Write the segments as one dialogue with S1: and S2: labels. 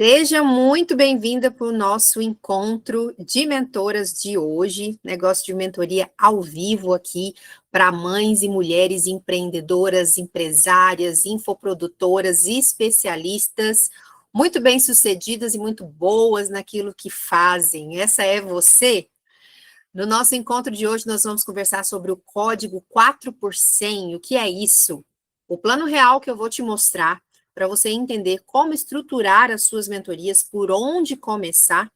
S1: Seja muito bem-vinda para o nosso encontro de mentoras de hoje, negócio de mentoria ao vivo aqui para mães e mulheres empreendedoras, empresárias, infoprodutoras, especialistas, muito bem-sucedidas e muito boas naquilo que fazem. Essa é você? No nosso encontro de hoje, nós vamos conversar sobre o código 4 por 100. O que é isso? O plano real que eu vou te mostrar para você entender como estruturar as suas mentorias, por onde começar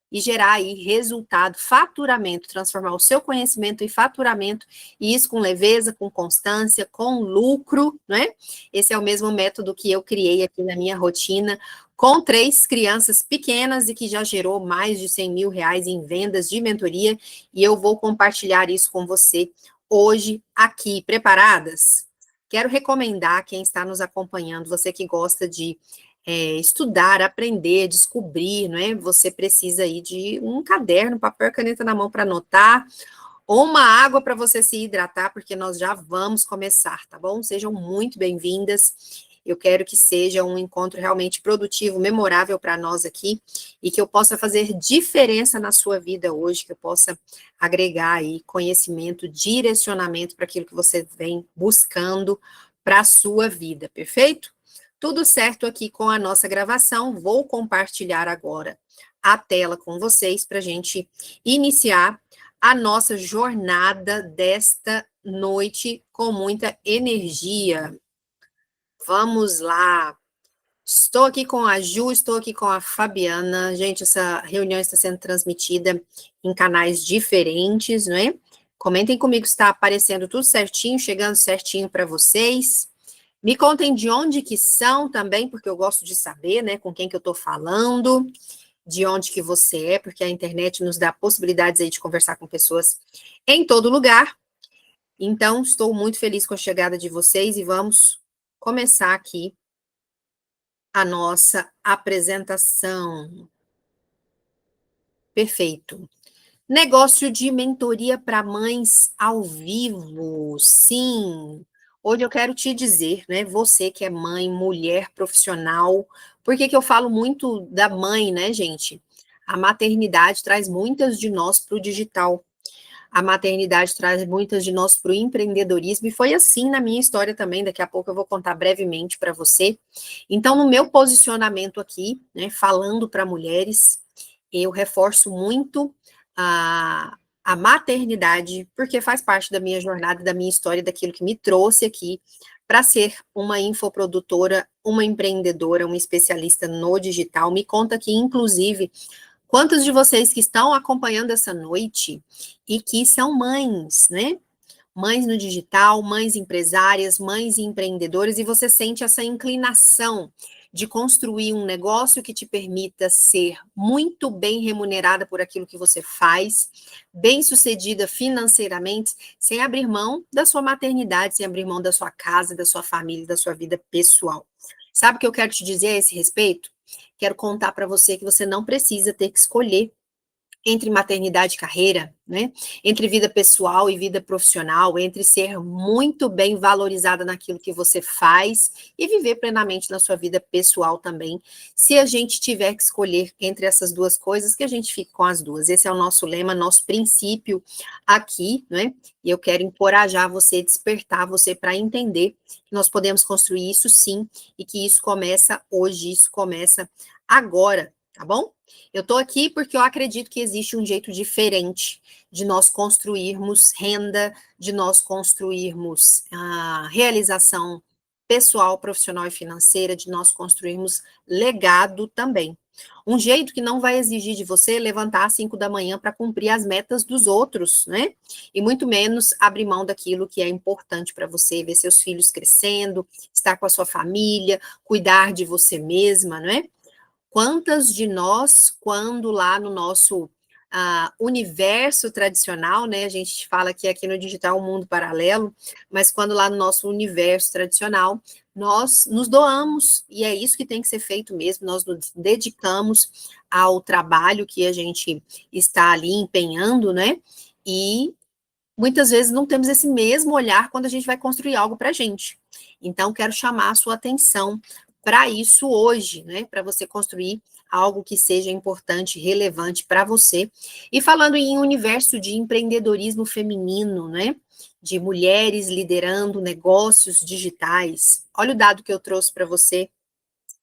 S1: e gerar aí resultado, faturamento, transformar o seu conhecimento em faturamento, e isso com leveza, com constância, com lucro, né? Esse é o mesmo método que eu criei aqui na minha rotina, com 3 crianças pequenas e que já gerou mais de 100 mil reais em vendas de mentoria, e eu vou compartilhar isso com você hoje aqui. Preparadas? Quero recomendar quem está nos acompanhando, você que gosta de estudar, aprender, descobrir, não é? Você precisa aí de um caderno, papel e caneta na mão para anotar, ou uma água para você se hidratar, porque nós já vamos começar, tá bom? Sejam muito bem-vindas. Eu quero que seja um encontro realmente produtivo, memorável para nós aqui, e que eu possa fazer diferença na sua vida hoje, que eu possa agregar aí conhecimento, direcionamento para aquilo que você vem buscando para a sua vida, perfeito? Tudo certo aqui com a nossa gravação. Vou compartilhar agora a tela com vocês para a gente iniciar a nossa jornada desta noite com muita energia. Vamos lá. Estou aqui com a Ju, estou aqui com a Fabiana. Gente, essa reunião está sendo transmitida em canais diferentes, não é? Comentem comigo se está aparecendo tudo certinho, chegando certinho para vocês. Me contem de onde que são também, porque eu gosto de saber, né, com quem que eu estou falando, de onde que você é, porque a internet nos dá possibilidades aí de conversar com pessoas em todo lugar. Então, estou muito feliz com a chegada de vocês e vamos começar aqui a nossa apresentação. Perfeito. Negócio de mentoria para mães ao vivo, sim. Hoje eu quero te dizer, né, você que é mãe, mulher profissional, por que que eu falo muito da mãe, né, gente? A maternidade traz muitas de nós para o digital. A maternidade traz muitas de nós para o empreendedorismo, e foi assim na minha história também. Daqui a pouco eu vou contar brevemente para você. Então, no meu posicionamento aqui, né, falando para mulheres, eu reforço muito a maternidade, porque faz parte da minha jornada, da minha história, daquilo que me trouxe aqui para ser uma infoprodutora, uma empreendedora, uma especialista no digital. Me conta aqui, inclusive, quantos de vocês que estão acompanhando essa noite e que são mães, né? Mães no digital, mães empresárias, mães empreendedoras, e você sente essa inclinação de construir um negócio que te permita ser muito bem remunerada por aquilo que você faz, bem-sucedida financeiramente, sem abrir mão da sua maternidade, sem abrir mão da sua casa, da sua família, da sua vida pessoal. Sabe o que eu quero te dizer a esse respeito? Quero contar para você que você não precisa ter que escolher entre maternidade e carreira, né? Entre vida pessoal e vida profissional, entre ser muito bem valorizada naquilo que você faz e viver plenamente na sua vida pessoal também. Se a gente tiver que escolher entre essas duas coisas, que a gente fique com as duas. Esse é o nosso lema, nosso princípio aqui, né? E eu quero encorajar você, despertar você para entender que nós podemos construir isso sim, e que isso começa hoje, isso começa agora, tá bom? Eu estou aqui porque eu acredito que existe um jeito diferente de nós construirmos renda, de nós construirmos a realização pessoal, profissional e financeira, de nós construirmos legado também. Um jeito que não vai exigir de você levantar às 5 da manhã para cumprir as metas dos outros, né? E muito menos abrir mão daquilo que é importante para você, ver seus filhos crescendo, estar com a sua família, cuidar de você mesma, não é? Quantas de nós, quando lá no nosso universo tradicional, né, a gente fala que aqui no digital é um mundo paralelo, mas quando lá no nosso universo tradicional, nós nos doamos, e é isso que tem que ser feito mesmo, nós nos dedicamos ao trabalho que a gente está ali empenhando, né, e muitas vezes não temos esse mesmo olhar quando a gente vai construir algo para a gente. Então, quero chamar a sua atenção para isso hoje, né? Para você construir algo que seja importante, relevante para você. E falando em universo de empreendedorismo feminino, né? De mulheres liderando negócios digitais. Olha o dado que eu trouxe para você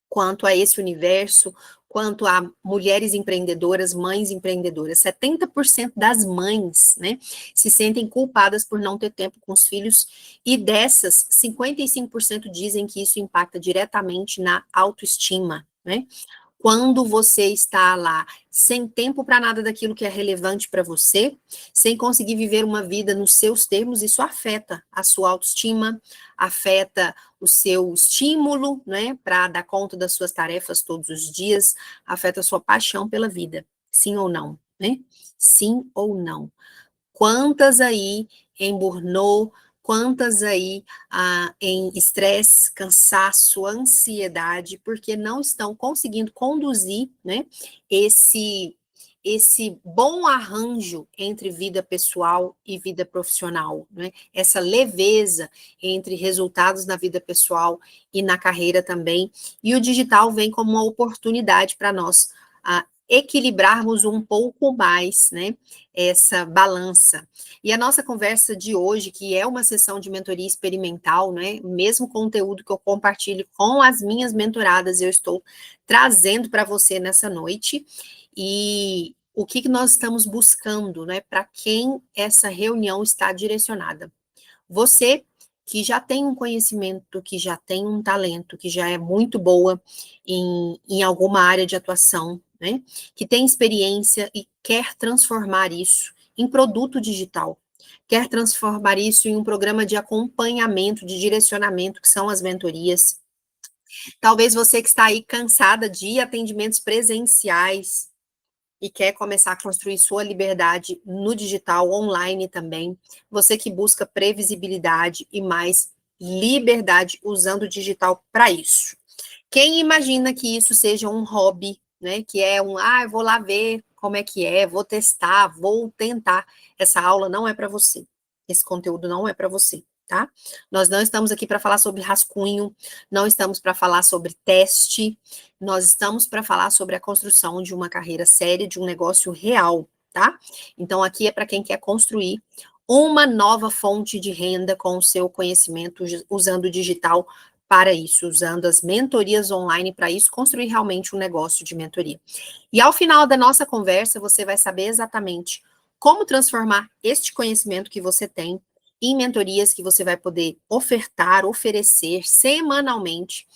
S1: quanto a esse universo, quanto a mulheres empreendedoras, mães empreendedoras. 70% das mães, né, se sentem culpadas por não ter tempo com os filhos, e dessas, 55% dizem que isso impacta diretamente na autoestima, né? Quando você está lá sem tempo para nada daquilo que é relevante para você, sem conseguir viver uma vida nos seus termos, isso afeta a sua autoestima, afeta o seu estímulo, né, para dar conta das suas tarefas todos os dias, afeta a sua paixão pela vida, sim ou não, né? Sim ou não? Quantas aí em burnout, quantas aí em estresse, cansaço, ansiedade, porque não estão conseguindo conduzir, né, esse, esse bom arranjo entre vida pessoal e vida profissional, né? Essa leveza entre resultados na vida pessoal e na carreira também. E o digital vem como uma oportunidade para nós equilibrarmos um pouco mais, né, essa balança. E a nossa conversa de hoje, que é uma sessão de mentoria experimental, né, o mesmo conteúdo que eu compartilho com as minhas mentoradas, eu estou trazendo para você nessa noite. E o que nós estamos buscando, né, para quem essa reunião está direcionada? Você que já tem um conhecimento, que já tem um talento, que já é muito boa em alguma área de atuação, né? Que tem experiência e quer transformar isso em produto digital, quer transformar isso em um programa de acompanhamento, de direcionamento, que são as mentorias. Talvez você que está aí cansada de atendimentos presenciais, e quer começar a construir sua liberdade no digital, online também. Você que busca previsibilidade e mais liberdade usando o digital para isso. Quem imagina que isso seja um hobby, né? Que é eu vou lá ver como é que é, vou testar, vou tentar. Essa aula não é para você. Esse conteúdo não é para você, tá? Nós não estamos aqui para falar sobre rascunho, não estamos para falar sobre teste, nós estamos para falar sobre a construção de uma carreira séria, de um negócio real, tá? Então aqui é para quem quer construir uma nova fonte de renda com o seu conhecimento usando o digital para isso, usando as mentorias online para isso, construir realmente um negócio de mentoria. E ao final da nossa conversa, você vai saber exatamente como transformar este conhecimento que você tem em mentorias que você vai poder ofertar, oferecer semanalmente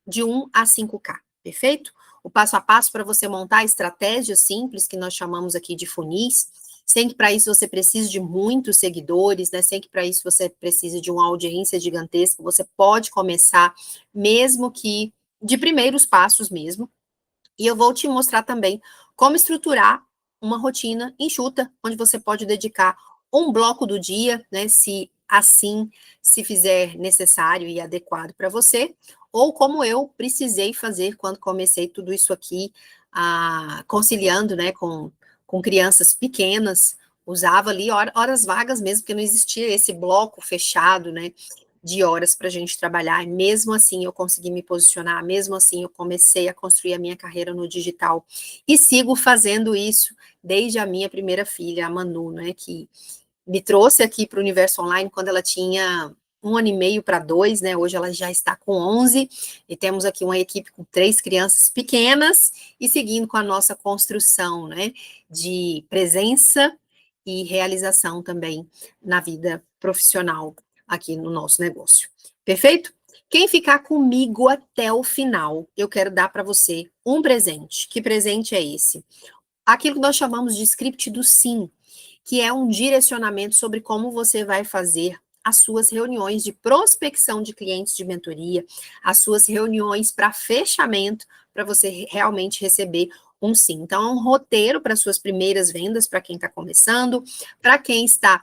S1: de 1 a 5K, perfeito? O passo a passo para você montar estratégias simples, que nós chamamos aqui de funis, sem que para isso você precise de muitos seguidores, né? Sem que para isso você precise de uma audiência gigantesca, você pode começar, mesmo que de primeiros passos mesmo. E eu vou te mostrar também como estruturar uma rotina enxuta, onde você pode dedicar um bloco do dia, né? Se assim se fizer necessário e adequado para você, ou como eu precisei fazer quando comecei tudo isso aqui, conciliando, né, com crianças pequenas, usava ali horas vagas mesmo, porque não existia esse bloco fechado, né, de horas para a gente trabalhar, e mesmo assim eu consegui me posicionar, mesmo assim eu comecei a construir a minha carreira no digital, e sigo fazendo isso desde a minha primeira filha, a Manu, né, que me trouxe aqui para o universo online quando ela tinha 1 ano e meio para 2, né? Hoje ela já está com 11 e temos aqui uma equipe com 3 crianças pequenas e seguindo com a nossa construção, né? De presença e realização também na vida profissional aqui no nosso negócio. Perfeito? Quem ficar comigo até o final, eu quero dar para você um presente. Que presente é esse? Aquilo que nós chamamos de script do sim, que é um direcionamento sobre como você vai fazer as suas reuniões de prospecção de clientes de mentoria, as suas reuniões para fechamento, para você realmente receber um sim. Então, é um roteiro para suas primeiras vendas, para quem está começando, para quem está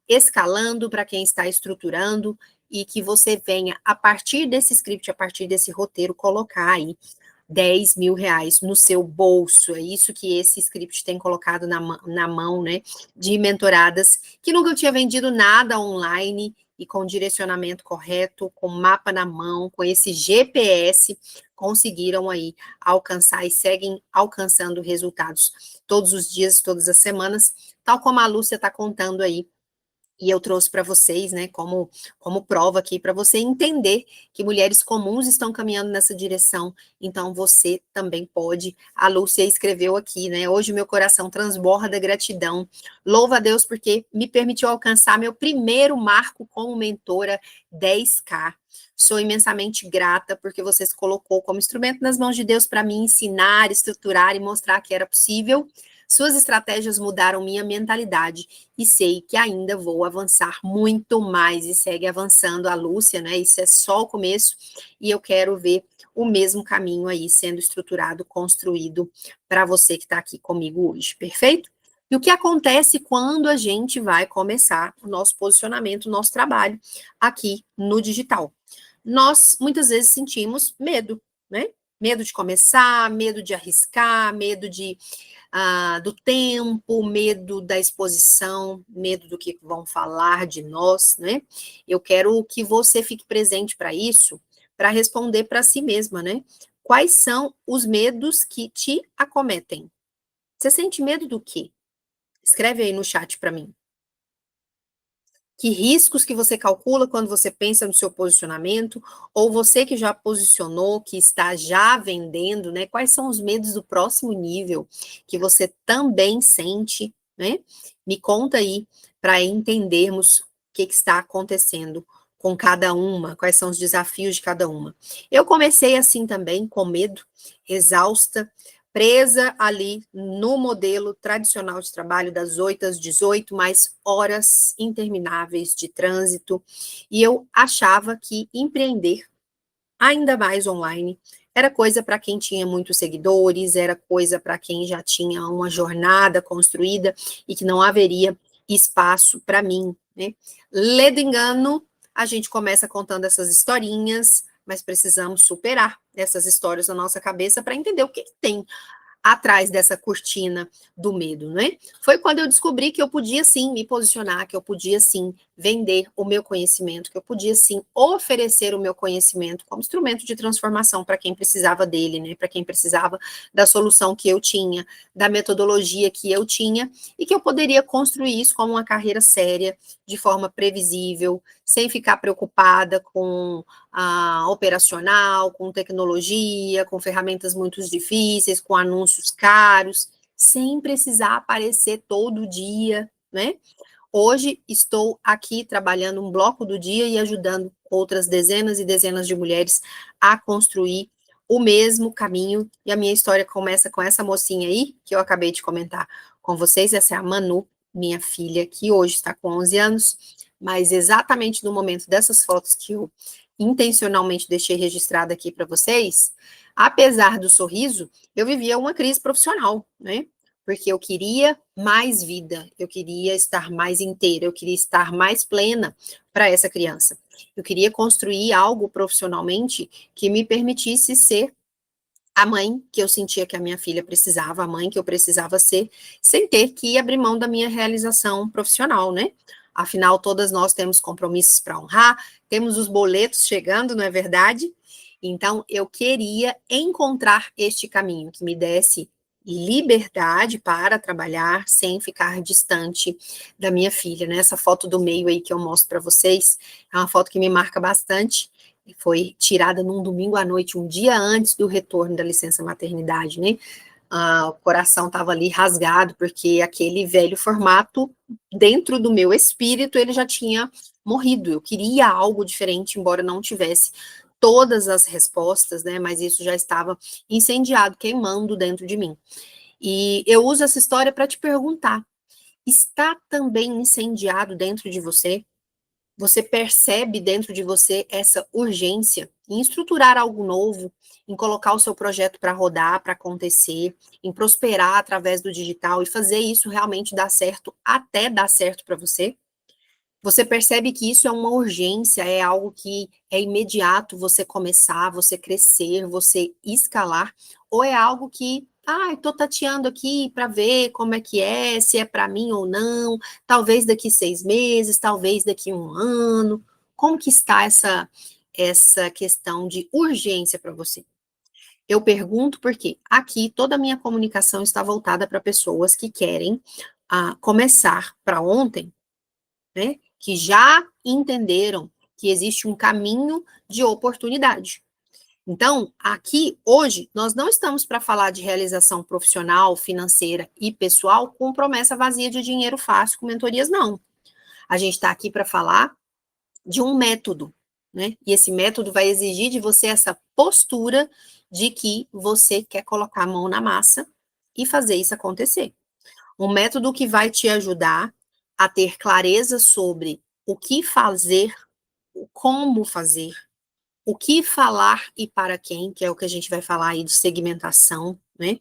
S1: escalando, para quem está estruturando, e que você venha, a partir desse script, a partir desse roteiro, colocar aí 10 mil reais no seu bolso. É isso que esse script tem colocado na mão, né, de mentoradas que nunca tinha vendido nada online e com direcionamento correto, com mapa na mão, com esse GPS, conseguiram aí alcançar e seguem alcançando resultados todos os dias, todas as semanas, tal como a Lúcia está contando aí e eu trouxe para vocês, né, como prova aqui, para você entender que mulheres comuns estão caminhando nessa direção, então você também pode. A Lúcia escreveu aqui, né, hoje meu coração transborda gratidão, louva a Deus porque me permitiu alcançar meu primeiro marco como mentora 10K. Sou imensamente grata porque você se colocou como instrumento nas mãos de Deus para me ensinar, estruturar e mostrar que era possível. Suas estratégias mudaram minha mentalidade e sei que ainda vou avançar muito mais e segue avançando a Lúcia, né? Isso é só o começo e eu quero ver o mesmo caminho aí sendo estruturado, construído para você que está aqui comigo hoje, perfeito? E o que acontece quando a gente vai começar o nosso posicionamento, o nosso trabalho aqui no digital? Nós muitas vezes sentimos medo, né? Medo de começar, medo de arriscar, medo do tempo, medo da exposição, medo do que vão falar de nós, né? Eu quero que você fique presente para isso, para responder para si mesma, né? Quais são os medos que te acometem? Você sente medo do quê? Escreve aí no chat para mim. Que riscos que você calcula quando você pensa no seu posicionamento, ou você que já posicionou, que está já vendendo, né? Quais são os medos do próximo nível que você também sente, né? Me conta aí para entendermos o que está acontecendo com cada uma, quais são os desafios de cada uma. Eu comecei assim também, com medo, exausta, presa ali no modelo tradicional de trabalho das 8 às 18, mais horas intermináveis de trânsito, e eu achava que empreender, ainda mais online, era coisa para quem tinha muitos seguidores, era coisa para quem já tinha uma jornada construída e que não haveria espaço para mim, né? Ledo engano, a gente começa contando essas historinhas, mas precisamos superar essas histórias na nossa cabeça para entender o que tem atrás dessa cortina do medo, né? Foi quando eu descobri que eu podia sim me posicionar, que eu podia sim vender o meu conhecimento, que eu podia sim oferecer o meu conhecimento como instrumento de transformação para quem precisava dele, né? Para quem precisava da solução que eu tinha, da metodologia que eu tinha e que eu poderia construir isso como uma carreira séria, de forma previsível, sem ficar preocupada com operacional, com tecnologia, com ferramentas muito difíceis, com anúncios caros, sem precisar aparecer todo dia, né? Hoje estou aqui trabalhando um bloco do dia e ajudando outras dezenas e dezenas de mulheres a construir o mesmo caminho. E a minha história começa com essa mocinha aí, que eu acabei de comentar com vocês. Essa é a Manu, minha filha, que hoje está com 11 anos, mas exatamente no momento dessas fotos que eu intencionalmente deixei registrada aqui para vocês, apesar do sorriso, eu vivia uma crise profissional, né? Porque eu queria mais vida, eu queria estar mais inteira, eu queria estar mais plena para essa criança. Eu queria construir algo profissionalmente que me permitisse ser a mãe que eu sentia que a minha filha precisava, a mãe que eu precisava ser, sem ter que abrir mão da minha realização profissional, né? Afinal, todas nós temos compromissos para honrar, temos os boletos chegando, não é verdade? Então, eu queria encontrar este caminho que me desse liberdade para trabalhar sem ficar distante da minha filha, né? Essa foto do meio aí que eu mostro para vocês é uma foto que me marca bastante. Foi tirada num domingo à noite, um dia antes do retorno da licença maternidade, né? O coração estava ali rasgado, porque aquele velho formato, dentro do meu espírito, ele já tinha morrido. Eu queria algo diferente, embora não tivesse todas as respostas, né? Mas isso já estava incendiado, queimando dentro de mim. E eu uso essa história para te perguntar: está também incendiado dentro de você? Você percebe dentro de você essa urgência em estruturar algo novo, em colocar o seu projeto para rodar, para acontecer, em prosperar através do digital e fazer isso realmente dar certo, até dar certo para você? Você percebe que isso é uma urgência, é algo que é imediato você começar, você crescer, você escalar, ou é algo que Ah, estou tateando aqui para ver como é, se é para mim ou não, talvez daqui 6 meses, talvez daqui um ano. Como que está essa questão de urgência para você? Eu pergunto porque aqui toda a minha comunicação está voltada para pessoas que querem começar para ontem, né? Que já entenderam que existe um caminho de oportunidade. Então, aqui hoje, nós não estamos para falar de realização profissional, financeira e pessoal com promessa vazia de dinheiro fácil com mentorias, não. A gente está aqui para falar de um método, né? E esse método vai exigir de você essa postura de que você quer colocar a mão na massa e fazer isso acontecer. Um método que vai te ajudar a ter clareza sobre o que fazer, o como fazer, o que falar e para quem, que é o que a gente vai falar aí de segmentação, né?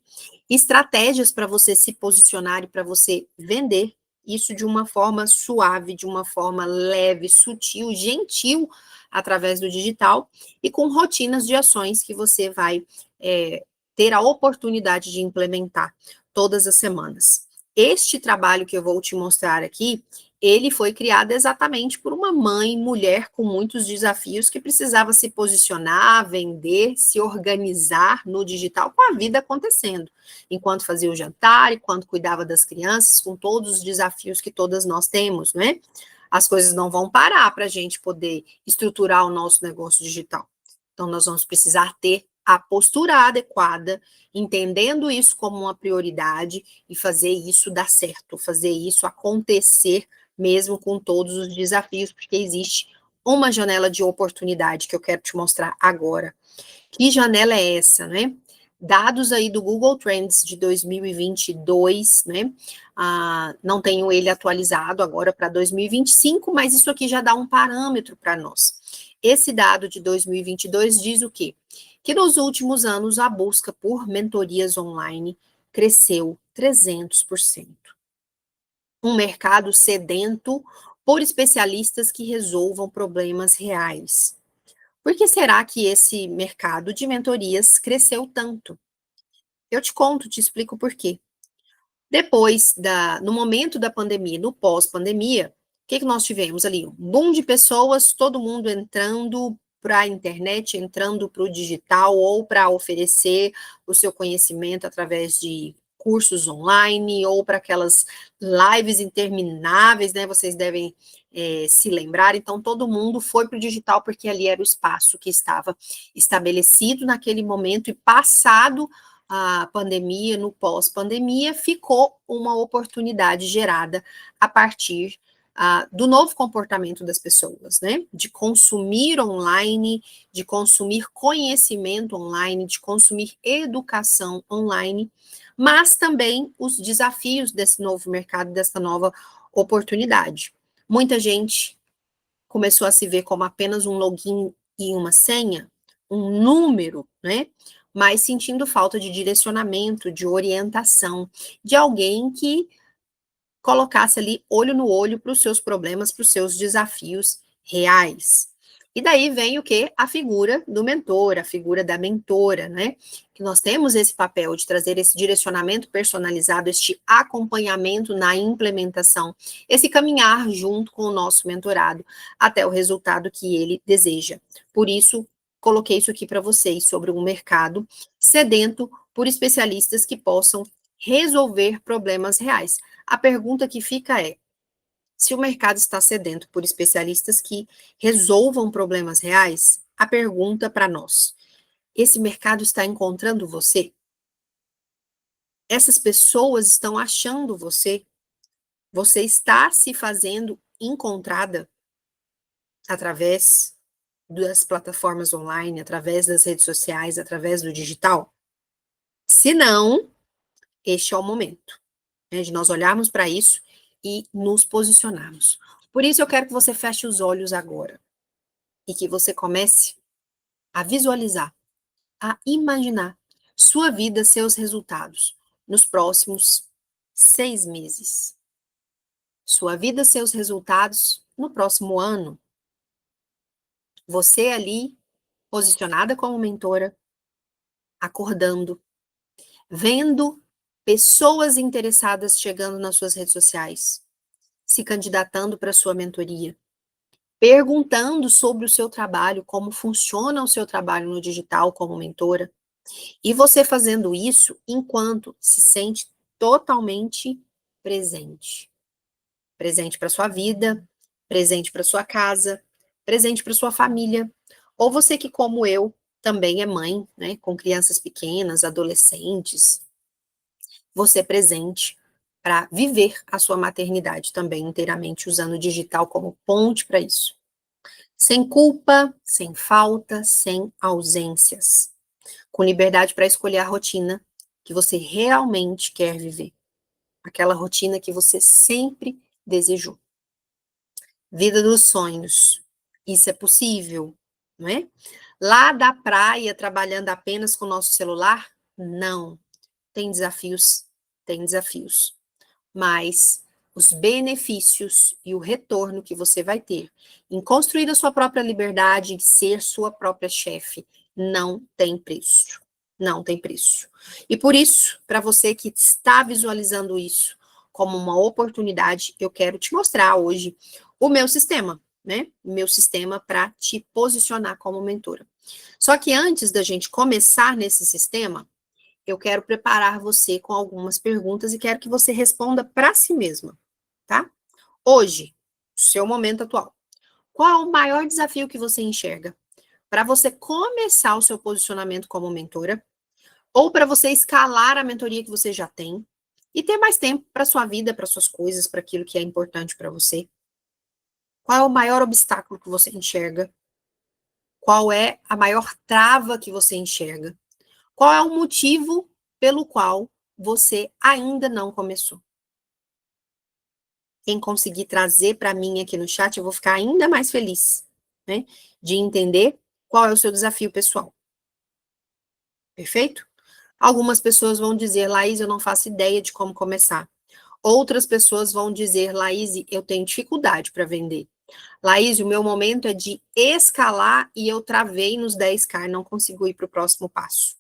S1: Estratégias para você se posicionar e para você vender isso de uma forma suave, de uma forma leve, sutil, gentil, através do digital e com rotinas de ações que você vai ter a oportunidade de implementar todas as semanas. Este trabalho que eu vou te mostrar aqui, ele foi criado exatamente por uma mãe, mulher com muitos desafios que precisava se posicionar, vender, se organizar no digital com a vida acontecendo, enquanto fazia o jantar, enquanto cuidava das crianças, com todos os desafios que todas nós temos, né? As coisas não vão parar para a gente poder estruturar o nosso negócio digital. Então, nós vamos precisar ter a postura adequada, entendendo isso como uma prioridade e fazer isso dar certo, fazer isso acontecer mesmo com todos os desafios, porque existe uma janela de oportunidade que eu quero te mostrar agora. Que janela é essa, né? Dados aí do Google Trends de 2022, né? Não tenho ele atualizado agora para 2025, mas isso aqui já dá um parâmetro para nós. Esse dado de 2022 diz o quê? Que nos últimos anos a busca por mentorias online cresceu 300%. Um mercado sedento por especialistas que resolvam problemas reais. Por que será que esse mercado de mentorias cresceu tanto? Eu te conto, te explico por quê. No momento da pandemia, no pós-pandemia, o que nós tivemos ali? Um boom de pessoas, todo mundo entrando para a internet, entrando para o digital ou para oferecer o seu conhecimento através de cursos online ou para aquelas lives intermináveis, né? Vocês devem se lembrar. Então, todo mundo foi para o digital porque ali era o espaço que estava estabelecido naquele momento e passado a pandemia, no pós-pandemia, ficou uma oportunidade gerada a partir do novo comportamento das pessoas, né? De consumir online, de consumir conhecimento online, de consumir educação online, mas também os desafios desse novo mercado, dessa nova oportunidade. Muita gente começou a se ver como apenas um login e uma senha, um número, né? Mas sentindo falta de direcionamento, de orientação, de alguém que colocasse ali olho no olho para os seus problemas, para os seus desafios reais. E daí vem o que? A figura do mentor, a figura da mentora, né? Que nós temos esse papel de trazer esse direcionamento personalizado, este acompanhamento na implementação, esse caminhar junto com o nosso mentorado até o resultado que ele deseja. Por isso, coloquei isso aqui para vocês sobre um mercado sedento por especialistas que possam resolver problemas reais. A pergunta que fica é: se o mercado está sedento por especialistas que resolvam problemas reais, a pergunta para nós: esse mercado está encontrando você? Essas pessoas estão achando você? Você está se fazendo encontrada através das plataformas online, através das redes sociais, através do digital? Se não, este é o momento, né, de nós olharmos para isso e nos posicionarmos. Por isso, eu quero que você feche os olhos agora e que você comece a visualizar, a imaginar sua vida, seus resultados nos próximos 6 meses. Sua vida, seus resultados no próximo ano. Você ali, posicionada como mentora, acordando, vendo pessoas interessadas chegando nas suas redes sociais, se candidatando para a sua mentoria, perguntando sobre o seu trabalho, como funciona o seu trabalho no digital como mentora, e você fazendo isso enquanto se sente totalmente presente. Presente para sua vida, presente para sua casa, presente para sua família. Ou você que, como eu, também é mãe, né, com crianças pequenas, adolescentes, você presente para viver a sua maternidade também inteiramente usando o digital como ponte para isso. Sem culpa, sem falta, sem ausências. Com liberdade para escolher a rotina que você realmente quer viver. Aquela rotina que você sempre desejou. Vida dos sonhos. Isso é possível, não é? Lá da praia, trabalhando apenas com o nosso celular? Não. Tem desafios, tem desafios. Mas os benefícios e o retorno que você vai ter em construir a sua própria liberdade e ser sua própria chefe não tem preço. Não tem preço. E por isso, para você que está visualizando isso como uma oportunidade, eu quero te mostrar hoje o meu sistema, né? O meu sistema para te posicionar como mentora. Só que antes da gente começar nesse sistema, eu quero preparar você com algumas perguntas e quero que você responda para si mesma, tá? Hoje, seu momento atual. Qual é o maior desafio que você enxerga para você começar o seu posicionamento como mentora ou para você escalar a mentoria que você já tem e ter mais tempo para sua vida, para suas coisas, para aquilo que é importante para você? Qual é o maior obstáculo que você enxerga? Qual é a maior trava que você enxerga? Qual é o motivo pelo qual você ainda não começou? Quem conseguir trazer para mim aqui no chat, eu vou ficar ainda mais feliz, né? De entender qual é o seu desafio pessoal. Perfeito? Algumas pessoas vão dizer, Laís, eu não faço ideia de como começar. Outras pessoas vão dizer, Laís, eu tenho dificuldade para vender. Laís, o meu momento é de escalar e eu travei nos 10K e não consigo ir para o próximo passo.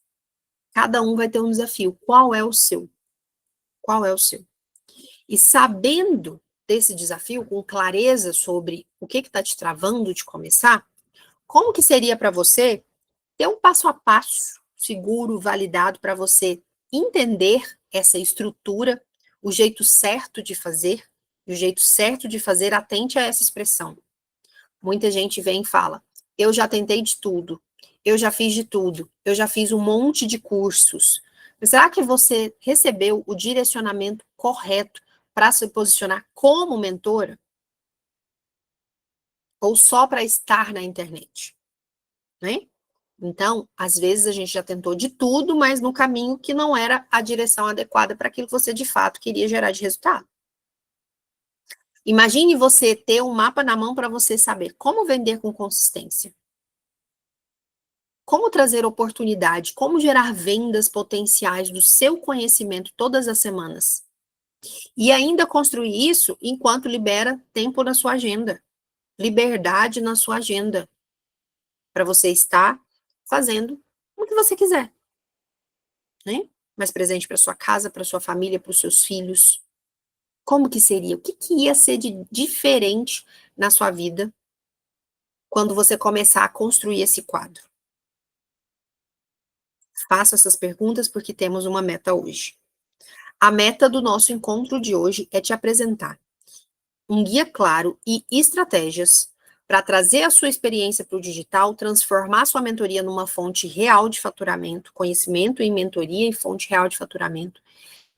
S1: Cada um vai ter um desafio. Qual é o seu? Qual é o seu? E sabendo desse desafio, com clareza sobre o que está te travando de começar, como que seria para você ter um passo a passo seguro, validado, para você entender essa estrutura, o jeito certo de fazer, e o jeito certo de fazer, atente a essa expressão. Muita gente vem e fala, eu já tentei de tudo, eu já fiz de tudo, eu já fiz um monte de cursos. Mas será que você recebeu o direcionamento correto para se posicionar como mentora? Ou só para estar na internet? Né? Então, às vezes a gente já tentou de tudo, mas no caminho que não era a direção adequada para aquilo que você de fato queria gerar de resultado. Imagine você ter um mapa na mão para você saber como vender com consistência. Como trazer oportunidade, como gerar vendas potenciais do seu conhecimento todas as semanas. E ainda construir isso enquanto libera tempo na sua agenda, liberdade na sua agenda, para você estar fazendo o que você quiser, né? Mais presente para sua casa, para sua família, para os seus filhos. Como que seria? O que, que ia ser de diferente na sua vida quando você começar a construir esse quadro? Faça essas perguntas porque temos uma meta hoje. A meta do nosso encontro de hoje é te apresentar um guia claro e estratégias para trazer a sua experiência para o digital, transformar sua mentoria numa fonte real de faturamento, conhecimento em mentoria e fonte real de faturamento.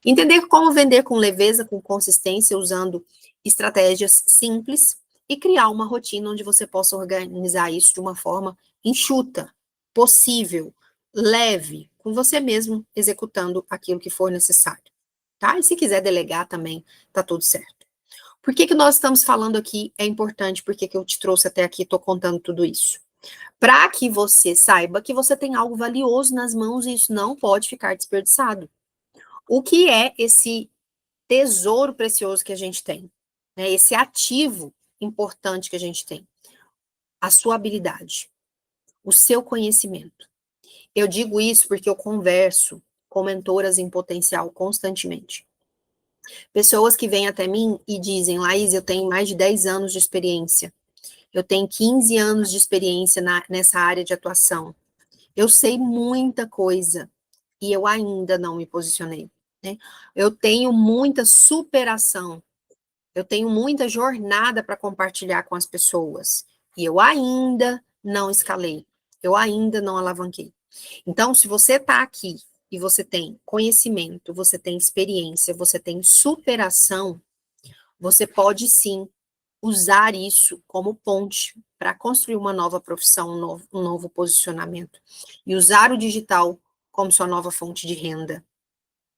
S1: Entender como vender com leveza, com consistência, usando estratégias simples e criar uma rotina onde você possa organizar isso de uma forma enxuta, possível, leve, com você mesmo executando aquilo que for necessário, tá? E se quiser delegar também, tá tudo certo. Por que que nós estamos falando aqui? É importante, porque que eu te trouxe até aqui, estou contando tudo isso. Para que você saiba que você tem algo valioso nas mãos e isso não pode ficar desperdiçado. O que é esse tesouro precioso que a gente tem? Né? Esse ativo importante que a gente tem? A sua habilidade, o seu conhecimento. Eu digo isso porque eu converso com mentoras em potencial constantemente. Pessoas que vêm até mim e dizem, Laís, eu tenho mais de 10 anos de experiência, eu tenho 15 anos de experiência nessa área de atuação, eu sei muita coisa e eu ainda não me posicionei, né? Eu tenho muita superação, eu tenho muita jornada para compartilhar com as pessoas e eu ainda não escalei, eu ainda não alavanquei. Então, se você está aqui e você tem conhecimento, você tem experiência, você tem superação, você pode sim usar isso como ponte para construir uma nova profissão, um novo posicionamento. E usar o digital como sua nova fonte de renda,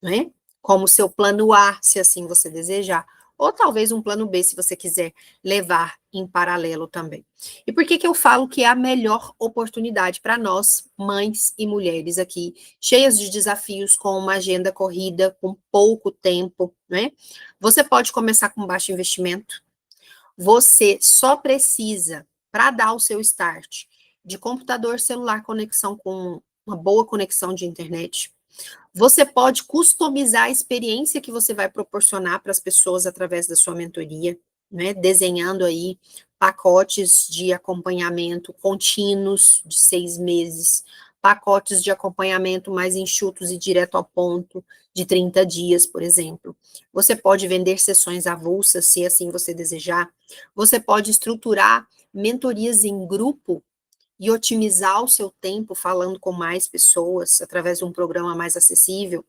S1: né? Como seu plano A, se assim você desejar, ou talvez um plano B, se você quiser levar em paralelo também. E por que que eu falo que é a melhor oportunidade para nós, mães e mulheres aqui, cheias de desafios, com uma agenda corrida, com pouco tempo, né? Você pode começar com baixo investimento, você só precisa, para dar o seu start, de computador, celular, conexão com uma boa conexão de internet. Você pode customizar a experiência que você vai proporcionar para as pessoas através da sua mentoria, né? Desenhando aí pacotes de acompanhamento contínuos de 6 meses, pacotes de acompanhamento mais enxutos e direto ao ponto, de 30 dias, por exemplo. Você pode vender sessões avulsas, se assim você desejar. Você pode estruturar mentorias em grupo e otimizar o seu tempo falando com mais pessoas através de um programa mais acessível.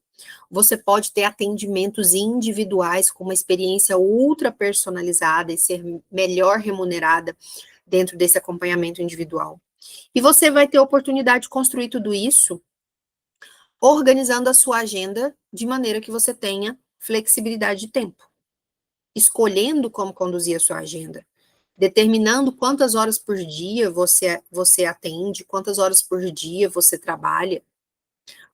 S1: Você pode ter atendimentos individuais com uma experiência ultra personalizada e ser melhor remunerada dentro desse acompanhamento individual. E você vai ter a oportunidade de construir tudo isso organizando a sua agenda de maneira que você tenha flexibilidade de tempo, escolhendo como conduzir a sua agenda, determinando quantas horas por dia você atende, quantas horas por dia você trabalha,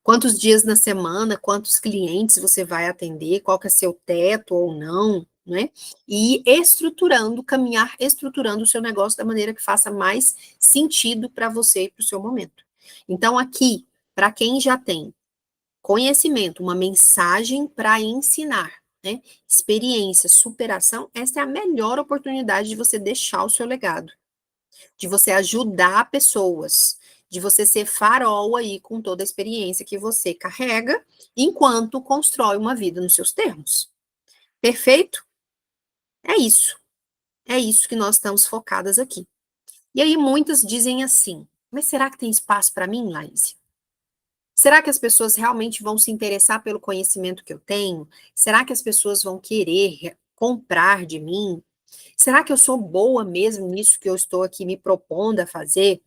S1: quantos dias na semana, quantos clientes você vai atender, qual que é seu teto ou não, né? E estruturando, caminhar estruturando o seu negócio da maneira que faça mais sentido para você e para o seu momento. Então, aqui, para quem já tem conhecimento, uma mensagem para ensinar, né? Experiência, superação, essa é a melhor oportunidade de você deixar o seu legado, de você ajudar pessoas, de você ser farol aí com toda a experiência que você carrega, enquanto constrói uma vida nos seus termos. Perfeito? É isso. É isso que nós estamos focadas aqui. E aí muitas dizem assim, mas será que tem espaço para mim, Laís? Será que as pessoas realmente vão se interessar pelo conhecimento que eu tenho? Será que as pessoas vão querer comprar de mim? Será que eu sou boa mesmo nisso que eu estou aqui me propondo a fazer?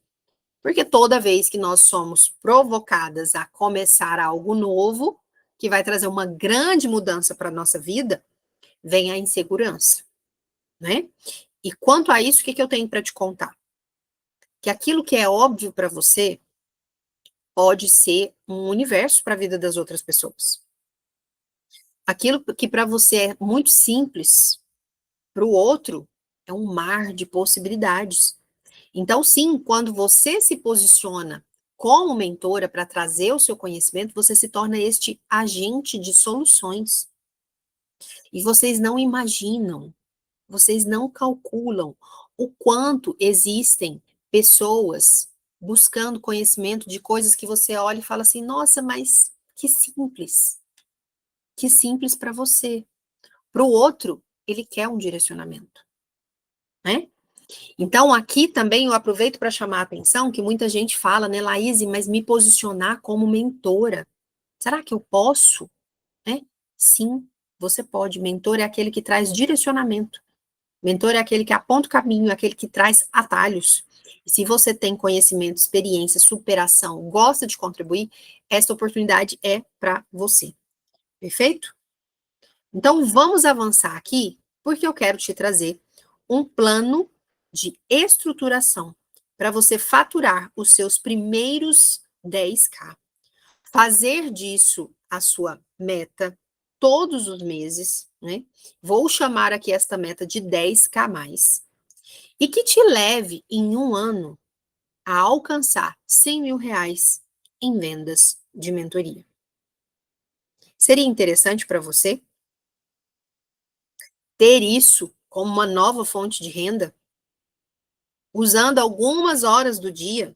S1: Porque toda vez que nós somos provocadas a começar algo novo, que vai trazer uma grande mudança para a nossa vida, vem a insegurança, né? E quanto a isso, o que que eu tenho para te contar? Que aquilo que é óbvio para você pode ser um universo para a vida das outras pessoas. Aquilo que para você é muito simples, para o outro é um mar de possibilidades. Então, sim, quando você se posiciona como mentora para trazer o seu conhecimento, você se torna este agente de soluções. E vocês não imaginam, vocês não calculam o quanto existem pessoas buscando conhecimento de coisas que você olha e fala assim: nossa, mas que simples para você. Para o outro, ele quer um direcionamento, né? Então, aqui também eu aproveito para chamar a atenção que muita gente fala, né, Laís, mas me posicionar como mentora. Será que eu posso? Né? Sim, você pode. Mentor é aquele que traz direcionamento. Mentor é aquele que aponta o caminho, é aquele que traz atalhos. E se você tem conhecimento, experiência, superação, gosta de contribuir, essa oportunidade é para você. Perfeito? Então, vamos avançar aqui, porque eu quero te trazer um plano de estruturação para você faturar os seus primeiros 10K. Fazer disso a sua meta todos os meses, né? Vou chamar aqui esta meta de 10K mais. E que te leve em um ano a alcançar R$ 100.000 em vendas de mentoria. Seria interessante para você ter isso como uma nova fonte de renda, usando algumas horas do dia.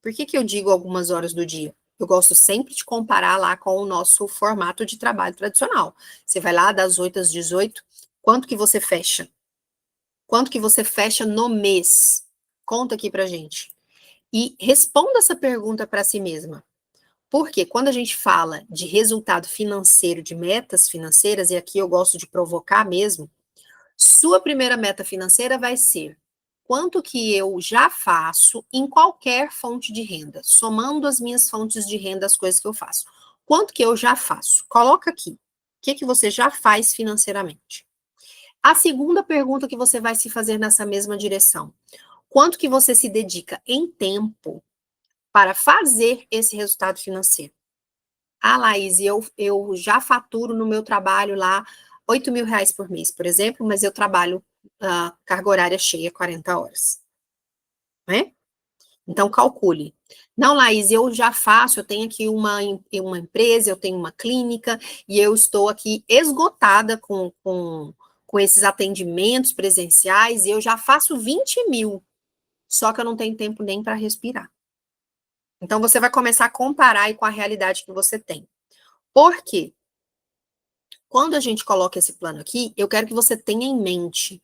S1: Por que que eu digo algumas horas do dia? Eu gosto sempre de comparar lá com o nosso formato de trabalho tradicional. Você vai lá das 8 às 18, quanto que você fecha? Quanto que você fecha no mês? Conta aqui pra gente. E responda essa pergunta para si mesma. Porque quando a gente fala de resultado financeiro, de metas financeiras, e aqui eu gosto de provocar mesmo, sua primeira meta financeira vai ser quanto que eu já faço em qualquer fonte de renda, somando as minhas fontes de renda, as coisas que eu faço. Quanto que eu já faço? Coloca aqui. O que você já faz financeiramente? A segunda pergunta que você vai se fazer nessa mesma direção. Quanto que você se dedica em tempo para fazer esse resultado financeiro? Ah, Laís, eu já faturo no meu trabalho lá R$ 8.000 por mês, por exemplo, mas eu trabalho carga horária cheia, 40 horas, né? Então, calcule. Não, Laís, eu já faço, eu tenho aqui uma empresa, eu tenho uma clínica, e eu estou aqui esgotada com esses atendimentos presenciais, e eu já faço 20 mil, só que eu não tenho tempo nem para respirar. Então, você vai começar a comparar aí com a realidade que você tem. Por quê? Quando a gente coloca esse plano aqui, eu quero que você tenha em mente,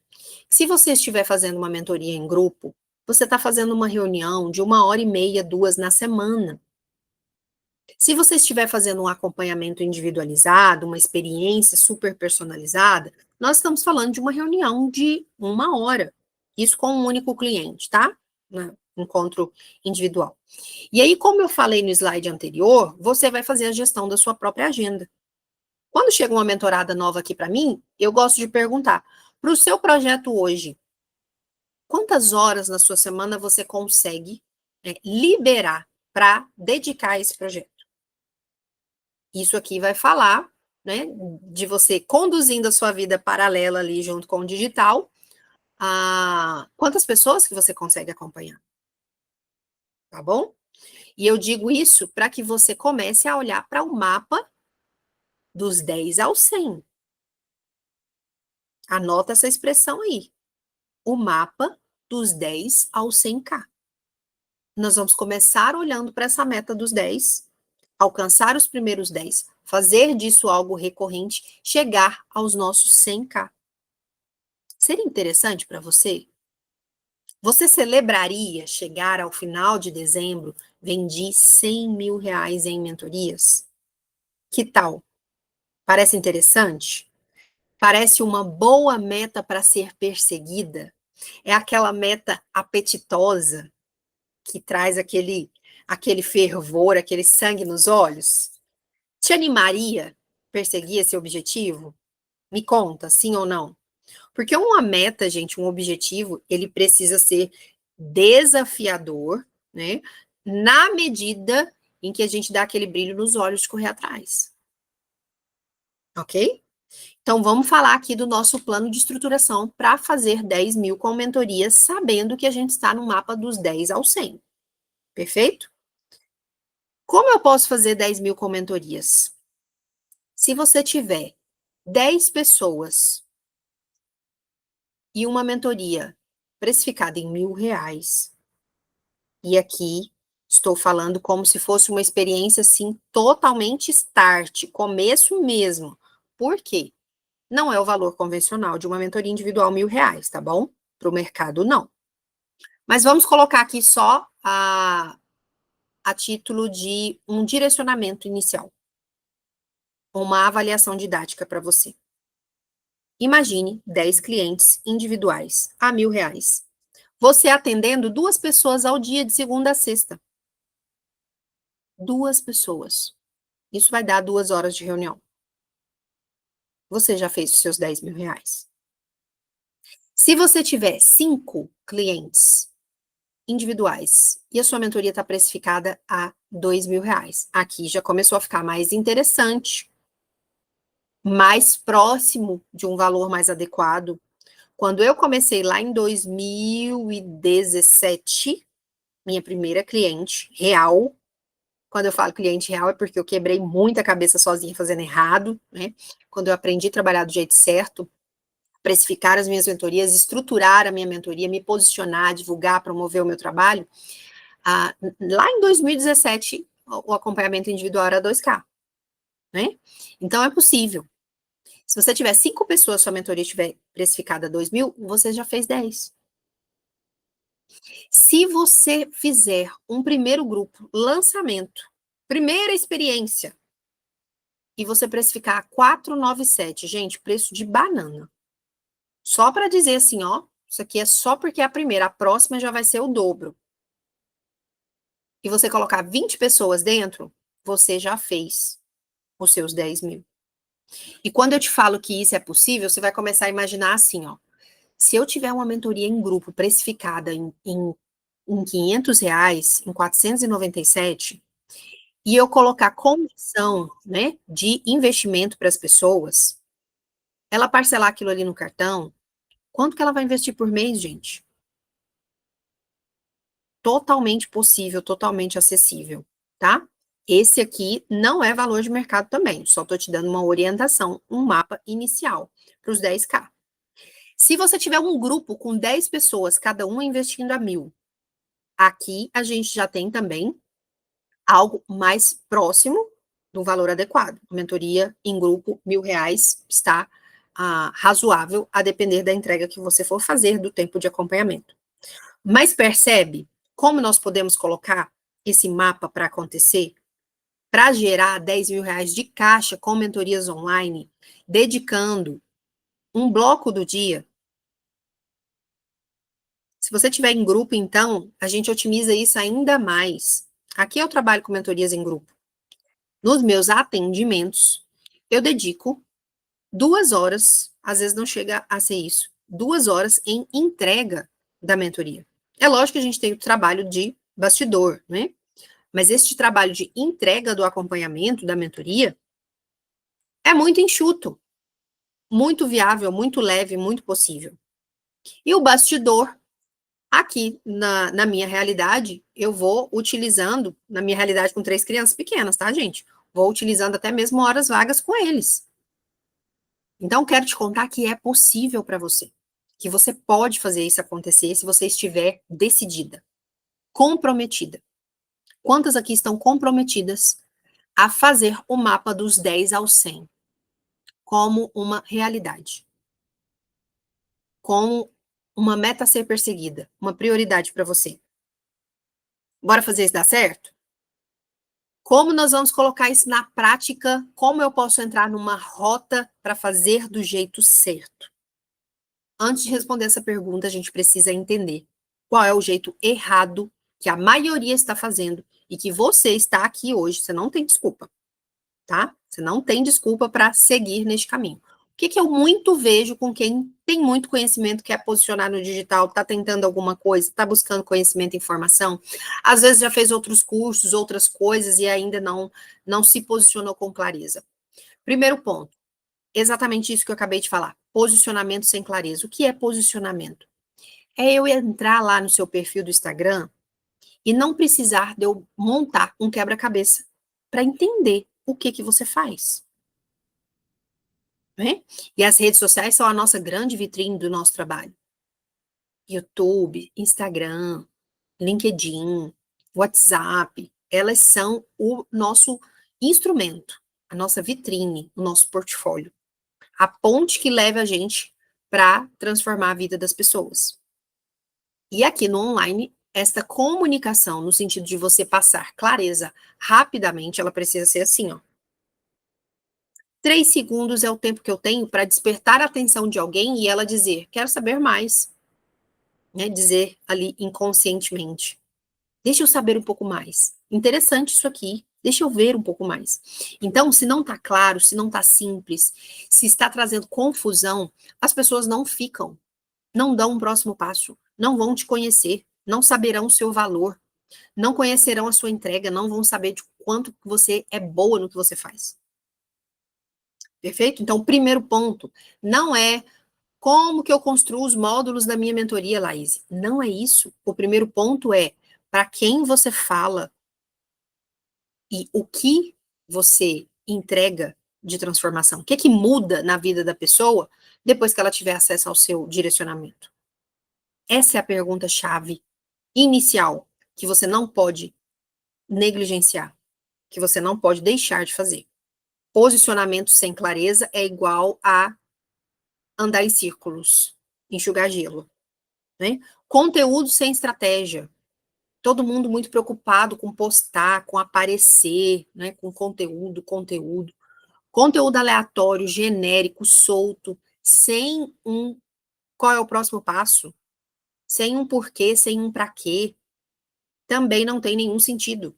S1: se você estiver fazendo uma mentoria em grupo, você está fazendo uma reunião de 1h30, 2 na semana. Se você estiver fazendo um acompanhamento individualizado, uma experiência super personalizada, nós estamos falando de uma reunião de 1 hora. Isso com um único cliente, tá? Encontro individual. E aí, como eu falei no slide anterior, você vai fazer a gestão da sua própria agenda. Quando chega uma mentorada nova aqui para mim, eu gosto de perguntar: para o seu projeto hoje, quantas horas na sua semana você consegue liberar para dedicar a esse projeto? Isso aqui vai falar, né, de você conduzindo a sua vida paralela ali junto com o digital, a quantas pessoas que você consegue acompanhar, tá bom? E eu digo isso para que você comece a olhar para o mapa dos 10 ao 100. Anota essa expressão aí. O mapa dos 10 ao 100K. Nós vamos começar olhando para essa meta dos 10, alcançar os primeiros 10, fazer disso algo recorrente, chegar aos nossos 100K. Seria interessante para você? Você celebraria chegar ao final de dezembro, vendi R$ 100.000 em mentorias? Que tal? Parece interessante? Parece uma boa meta para ser perseguida? É aquela meta apetitosa que traz aquele fervor, aquele sangue nos olhos? Te animaria perseguir esse objetivo? Me conta, sim ou não? Porque uma meta, gente, um objetivo, ele precisa ser desafiador, né? Na medida em que a gente dá aquele brilho nos olhos de correr atrás. Ok? Então, vamos falar aqui do nosso plano de estruturação para fazer 10 mil com mentorias, sabendo que a gente está no mapa dos 10 ao 100. Perfeito? Como eu posso fazer 10 mil com mentorias? Se você tiver 10 pessoas e uma mentoria precificada em R$ 1.000, e aqui estou falando como se fosse uma experiência assim totalmente start, começo mesmo. Por quê? Não é o valor convencional de uma mentoria individual R$ 1.000, tá bom? Para o mercado, não. Mas vamos colocar aqui só a título de um direcionamento inicial, uma avaliação didática para você. Imagine 10 clientes individuais a R$ 1.000. Você atendendo 2 pessoas ao dia, de segunda a sexta. 2 pessoas. Isso vai dar 2 horas de reunião. Você já fez os seus R$ 10.000. Se você tiver 5 clientes individuais e a sua mentoria está precificada a R$ 2.000, aqui já começou a ficar mais interessante, mais próximo de um valor mais adequado. Quando eu comecei lá em 2017, minha primeira cliente real, Quando eu falo cliente real, é porque eu quebrei muita cabeça sozinha fazendo errado, né? Quando eu aprendi a trabalhar do jeito certo, precificar as minhas mentorias, estruturar a minha mentoria, me posicionar, divulgar, promover o meu trabalho, lá em 2017, o acompanhamento individual era 2K, né? Então é possível. Se você tiver 5 pessoas, sua mentoria estiver precificada a 2.000, você já fez 10. Se você fizer um primeiro grupo, lançamento, primeira experiência, e você precificar 497, gente, preço de banana. Só para dizer assim, ó, isso aqui é só porque é a primeira, a próxima já vai ser o dobro. E você colocar 20 pessoas dentro, você já fez os seus 10.000. E quando eu te falo que isso é possível, você vai começar a imaginar assim, ó. Se eu tiver uma mentoria em grupo precificada em R$ 500, em 497, e eu colocar condição, né, de investimento para as pessoas, ela parcelar aquilo ali no cartão, quanto que ela vai investir por mês, gente? Totalmente possível, totalmente acessível, tá? Esse aqui não é valor de mercado também, só tô te dando uma orientação, um mapa inicial para os 10K. Se você tiver um grupo com 10 pessoas, cada um investindo a 1.000, aqui a gente já tem também algo mais próximo do valor adequado. Mentoria em grupo, R$ 1.000 está razoável, a depender da entrega que você for fazer, do tempo de acompanhamento. Mas percebe como nós podemos colocar esse mapa para acontecer? Para gerar R$ 10.000 de caixa com mentorias online, dedicando um bloco do dia. Se você tiver em grupo, então, a gente otimiza isso ainda mais. Aqui eu trabalho com mentorias em grupo. Nos meus atendimentos, eu dedico 2 horas, às vezes não chega a ser isso, 2 horas em entrega da mentoria. É lógico que a gente tem o trabalho de bastidor, né? Mas este trabalho de entrega do acompanhamento da mentoria é muito enxuto, muito viável, muito leve, muito possível. E o bastidor, aqui na minha realidade, eu vou utilizando, na minha realidade com 3 crianças pequenas, tá, gente? Vou utilizando até mesmo horas vagas com eles. Então, quero te contar que é possível para você, que você pode fazer isso acontecer se você estiver decidida, comprometida. Quantas aqui estão comprometidas a fazer o mapa dos 10 ao 100 como uma realidade, como uma meta a ser perseguida, uma prioridade para você? Bora fazer isso dar certo? Como nós vamos colocar isso na prática? Como eu posso entrar numa rota para fazer do jeito certo? Antes de responder essa pergunta, a gente precisa entender qual é o jeito errado que a maioria está fazendo e que você está aqui hoje. Você não tem desculpa, tá? Você não tem desculpa para seguir neste caminho. O que eu muito vejo com quem tem muito conhecimento, quer posicionar no digital, está tentando alguma coisa, está buscando conhecimento e informação, às vezes já fez outros cursos, outras coisas e ainda não se posicionou com clareza. Primeiro ponto, exatamente isso que eu acabei de falar. Posicionamento sem clareza. O que é posicionamento? É eu entrar lá no seu perfil do Instagram e não precisar de eu montar um quebra-cabeça para entender o que você faz. Né? E as redes sociais são a nossa grande vitrine do nosso trabalho. YouTube, Instagram, LinkedIn, WhatsApp, elas são o nosso instrumento, a nossa vitrine, o nosso portfólio. A ponte que leva a gente para transformar a vida das pessoas. E aqui no online, esta comunicação, no sentido de você passar clareza rapidamente, ela precisa ser assim, ó. 3 segundos é o tempo que eu tenho para despertar a atenção de alguém e ela dizer, quero saber mais. Né? Dizer ali inconscientemente. Deixa eu saber um pouco mais. Interessante isso aqui. Deixa eu ver um pouco mais. Então, se não está claro, se não está simples, se está trazendo confusão, as pessoas não ficam, não dão um próximo passo, não vão te conhecer, não saberão o seu valor, não conhecerão a sua entrega, não vão saber de quanto você é boa no que você faz. Perfeito? Então, o primeiro ponto não é como que eu construo os módulos da minha mentoria, Laís. Não é isso. O primeiro ponto é para quem você fala. e o que você entrega de transformação. O que muda na vida da pessoa depois que ela tiver acesso ao seu direcionamento? Essa é a pergunta-chave inicial que você não pode negligenciar, que você não pode deixar de fazer. Posicionamento sem clareza é igual a andar em círculos, enxugar gelo, né? Conteúdo sem estratégia. Todo mundo muito preocupado com postar, com aparecer, né? Com conteúdo. Conteúdo aleatório, genérico, solto, sem um qual é o próximo passo, sem um porquê, sem um para quê, também não tem nenhum sentido.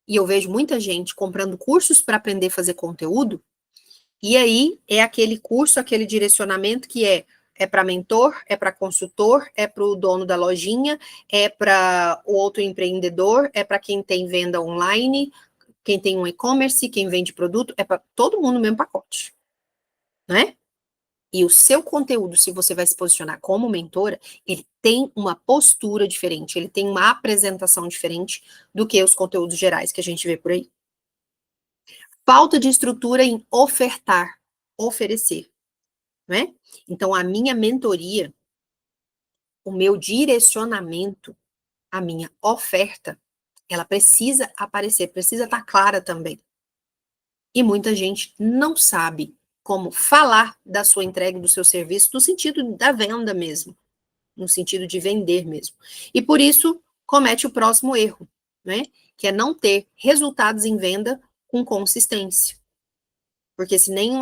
S1: E eu vejo muita gente comprando cursos para aprender a fazer conteúdo, e aí é aquele curso, aquele direcionamento que é para mentor, é para consultor, é para o dono da lojinha, é para o outro empreendedor, é para quem tem venda online, quem tem um e-commerce, quem vende produto, é para todo mundo no mesmo pacote, né? E o seu conteúdo, se você vai se posicionar como mentora, ele tem uma postura diferente, ele tem uma apresentação diferente do que os conteúdos gerais que a gente vê por aí. Falta de estrutura em ofertar, oferecer, né? Então, a minha mentoria, o meu direcionamento, a minha oferta, ela precisa aparecer, precisa estar clara também. E muita gente não sabe como falar da sua entrega, do seu serviço, no sentido da venda mesmo, no sentido de vender mesmo. E por isso comete o próximo erro, né? Que é não ter resultados em venda com consistência. Porque se nem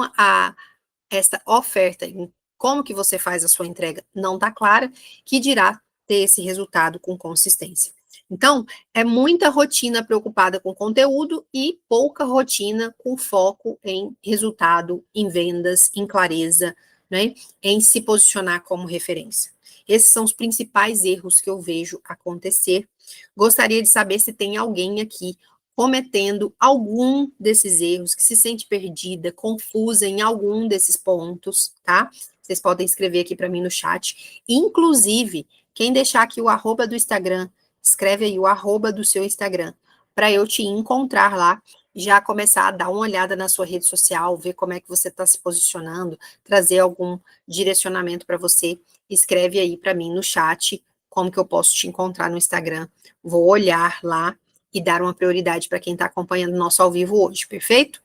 S1: esta oferta, em como que você faz a sua entrega, não está clara, que dirá ter esse resultado com consistência. Então, é muita rotina preocupada com conteúdo e pouca rotina com foco em resultado, em vendas, em clareza, né? Em se posicionar como referência. Esses são os principais erros que eu vejo acontecer. Gostaria de saber se tem alguém aqui cometendo algum desses erros, que se sente perdida, confusa em algum desses pontos, tá? Vocês podem escrever aqui para mim no chat. Inclusive, quem deixar aqui o arroba do Instagram, escreve aí o arroba do seu Instagram, para eu te encontrar lá, já começar a dar uma olhada na sua rede social, ver como é que você está se posicionando, trazer algum direcionamento para você. Escreve aí para mim no chat como que eu posso te encontrar no Instagram. Vou olhar lá e dar uma prioridade para quem está acompanhando o nosso ao vivo hoje, perfeito?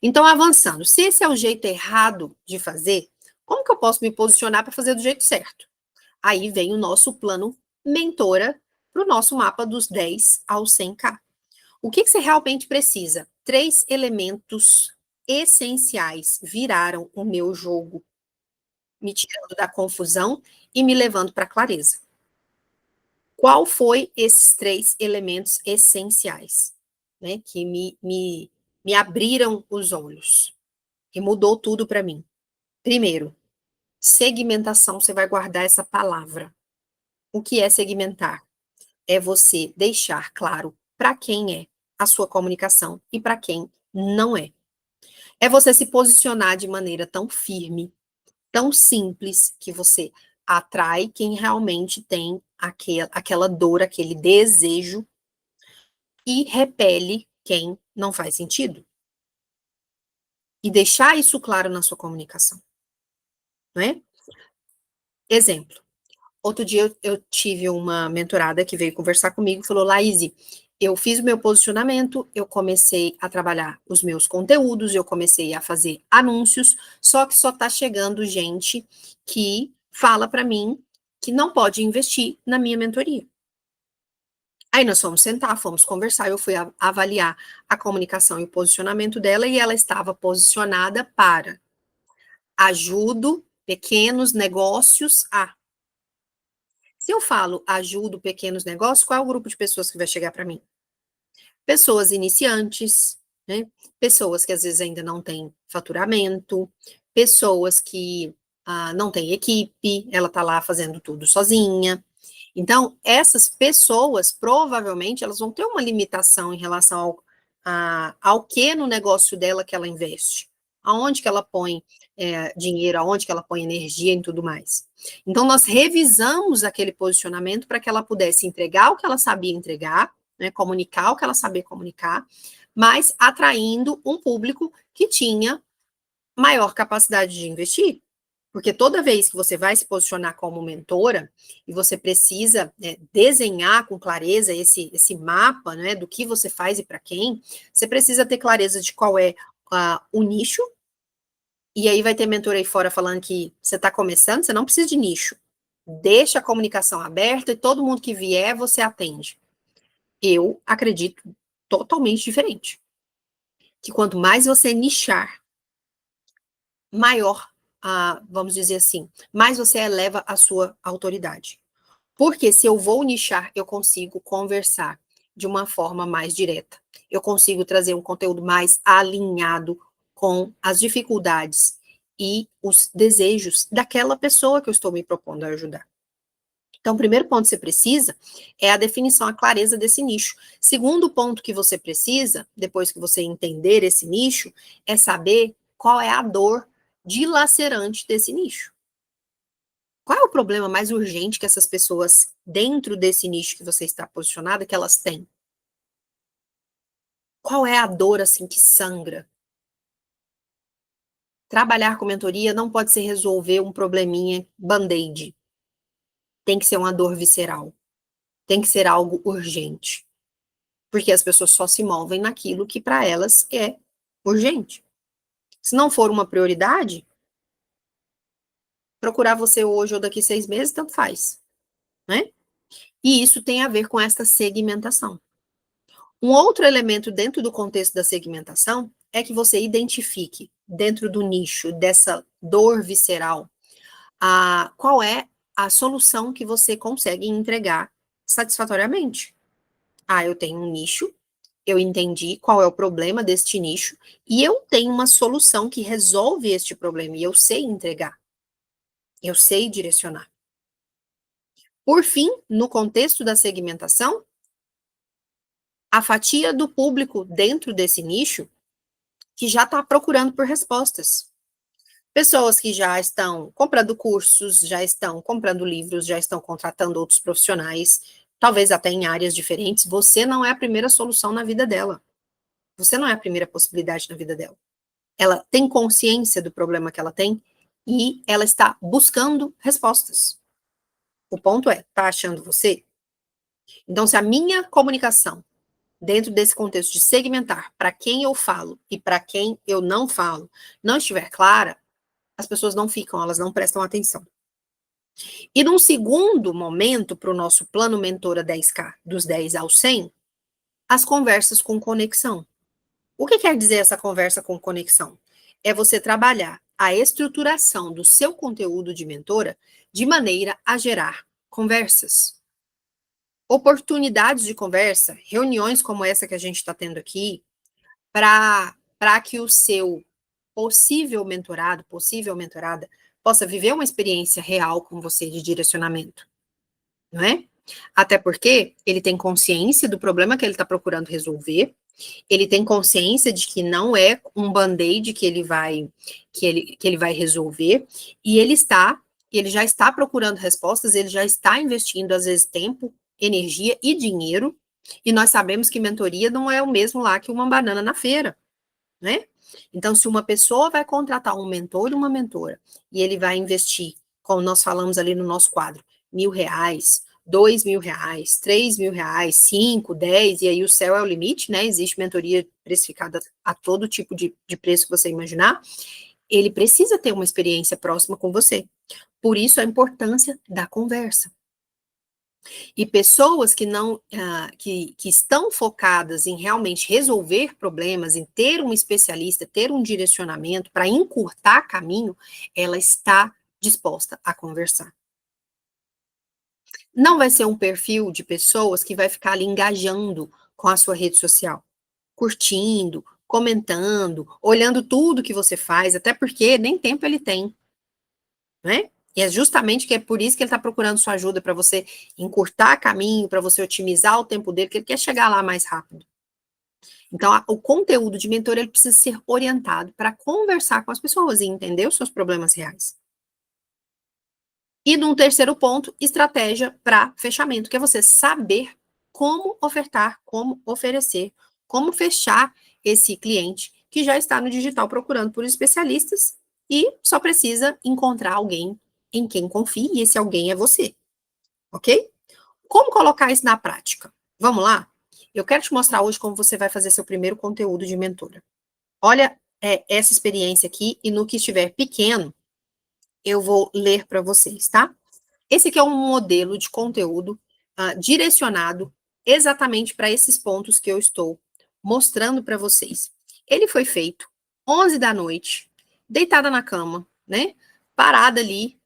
S1: Então, avançando, se esse é o jeito errado de fazer, como que eu posso me posicionar para fazer do jeito certo? Aí vem o nosso plano mentora para o nosso mapa dos 10 aos 100K. O que você realmente precisa? 3 elementos essenciais viraram o meu jogo, me tirando da confusão e me levando para a clareza. Qual foi esses 3 elementos essenciais, né, que me abriram os olhos e mudou tudo para mim? Primeiro, segmentação, você vai guardar essa palavra. O que é segmentar? É você deixar claro para quem é a sua comunicação e para quem não é. É você se posicionar de maneira tão firme, tão simples, que você atrai quem realmente tem aquela dor, aquele desejo, e repele quem não faz sentido. E deixar isso claro na sua comunicação, né? Exemplo. Outro dia eu tive uma mentorada que veio conversar comigo e falou: Laís, eu fiz o meu posicionamento, eu comecei a trabalhar os meus conteúdos, eu comecei a fazer anúncios, só que só tá chegando gente que fala para mim que não pode investir na minha mentoria. Aí nós fomos sentar, fomos conversar, eu fui avaliar a comunicação e o posicionamento dela e ela estava posicionada para ajudo pequenos negócios a. Se eu falo ajudo pequenos negócios, qual é o grupo de pessoas que vai chegar para mim? Pessoas iniciantes, né? Pessoas que às vezes ainda não têm faturamento, pessoas que não têm equipe, ela está lá fazendo tudo sozinha. Então, essas pessoas, provavelmente, elas vão ter uma limitação em relação ao que no negócio dela que ela investe. Aonde que ela põe dinheiro, aonde que ela põe energia e tudo mais. Então, nós revisamos aquele posicionamento para que ela pudesse entregar o que ela sabia entregar, né, comunicar o que ela sabia comunicar, mas atraindo um público que tinha maior capacidade de investir. Porque toda vez que você vai se posicionar como mentora e você precisa, né, desenhar com clareza esse mapa, né, do que você faz e para quem, você precisa ter clareza de qual é o nicho. E aí vai ter mentor aí fora falando que você está começando, você não precisa de nicho. Deixa a comunicação aberta e todo mundo que vier você atende. Eu acredito totalmente diferente. Que quanto mais você nichar, maior, vamos dizer assim, mais você eleva a sua autoridade. Porque se eu vou nichar, eu consigo conversar de uma forma mais direta. Eu consigo trazer um conteúdo mais alinhado com as dificuldades e os desejos daquela pessoa que eu estou me propondo a ajudar. Então, o primeiro ponto que você precisa é a definição, a clareza desse nicho. Segundo ponto que você precisa, depois que você entender esse nicho, é saber qual é a dor dilacerante desse nicho. Qual é o problema mais urgente que essas pessoas, dentro desse nicho que você está posicionada, que elas têm? Qual é a dor, assim, que sangra? Trabalhar com mentoria não pode ser resolver um probleminha band-aid. Tem que ser uma dor visceral. Tem que ser algo urgente. Porque as pessoas só se movem naquilo que para elas é urgente. Se não for uma prioridade, procurar você hoje ou daqui 6 meses, tanto faz, né? E isso tem a ver com essa segmentação. Um outro elemento dentro do contexto da segmentação é que você identifique, dentro do nicho dessa dor visceral, qual é a solução que você consegue entregar satisfatoriamente. Eu tenho um nicho, eu entendi qual é o problema deste nicho e eu tenho uma solução que resolve este problema e eu sei entregar, eu sei direcionar. Por fim, no contexto da segmentação, a fatia do público dentro desse nicho que já está procurando por respostas. Pessoas que já estão comprando cursos, já estão comprando livros, já estão contratando outros profissionais, talvez até em áreas diferentes. Você não é a primeira solução na vida dela. Você não é a primeira possibilidade na vida dela. Ela tem consciência do problema que ela tem e ela está buscando respostas. O ponto é, tá achando você? Então, se a minha comunicação, dentro desse contexto de segmentar para quem eu falo e para quem eu não falo, não estiver clara, as pessoas não ficam, elas não prestam atenção. E num segundo momento, para o nosso plano mentora 10K, dos 10 aos 100, as conversas com conexão. O que quer dizer essa conversa com conexão? É você trabalhar a estruturação do seu conteúdo de mentora de maneira a gerar conversas. Oportunidades de conversa, reuniões como essa que a gente está tendo aqui, para que o seu possível mentorado, possível mentorada, possa viver uma experiência real com você de direcionamento, não é? Até porque ele tem consciência do problema que ele está procurando resolver, ele tem consciência de que não é um band-aid que ele vai resolver, e ele já está procurando respostas, ele já está investindo, às vezes, tempo, energia e dinheiro, e nós sabemos que mentoria não é o mesmo lá que uma banana na feira, né? Então, se uma pessoa vai contratar um mentor e uma mentora, e ele vai investir, como nós falamos ali no nosso quadro, R$ 1.000, R$ 2.000, R$ 3.000, 5, 10, e aí o céu é o limite, né? Existe mentoria precificada a todo tipo de preço que você imaginar. Ele precisa ter uma experiência próxima com você. Por isso a importância da conversa. E pessoas que não, que estão focadas em realmente resolver problemas, em ter um especialista, ter um direcionamento para encurtar caminho, ela está disposta a conversar. Não vai ser um perfil de pessoas que vai ficar ali engajando com a sua rede social, curtindo, comentando, olhando tudo que você faz, até porque nem tempo ele tem, né? E é justamente que é por isso que ele está procurando sua ajuda, para você encurtar caminho, para você otimizar o tempo dele, que ele quer chegar lá mais rápido. Então, o conteúdo de mentor, ele precisa ser orientado para conversar com as pessoas e entender os seus problemas reais. E num terceiro ponto, estratégia para fechamento, que é você saber como ofertar, como oferecer, como fechar esse cliente que já está no digital procurando por especialistas e só precisa encontrar alguém em quem confie, e esse alguém é você, ok? Como colocar isso na prática? Vamos lá? Eu quero te mostrar hoje como você vai fazer seu primeiro conteúdo de mentora. Olha, essa experiência aqui, e no que estiver pequeno, eu vou ler para vocês, tá? Esse aqui é um modelo de conteúdo direcionado exatamente para esses pontos que eu estou mostrando para vocês. Ele foi feito 11 da noite, deitada na cama, né? Parada ali,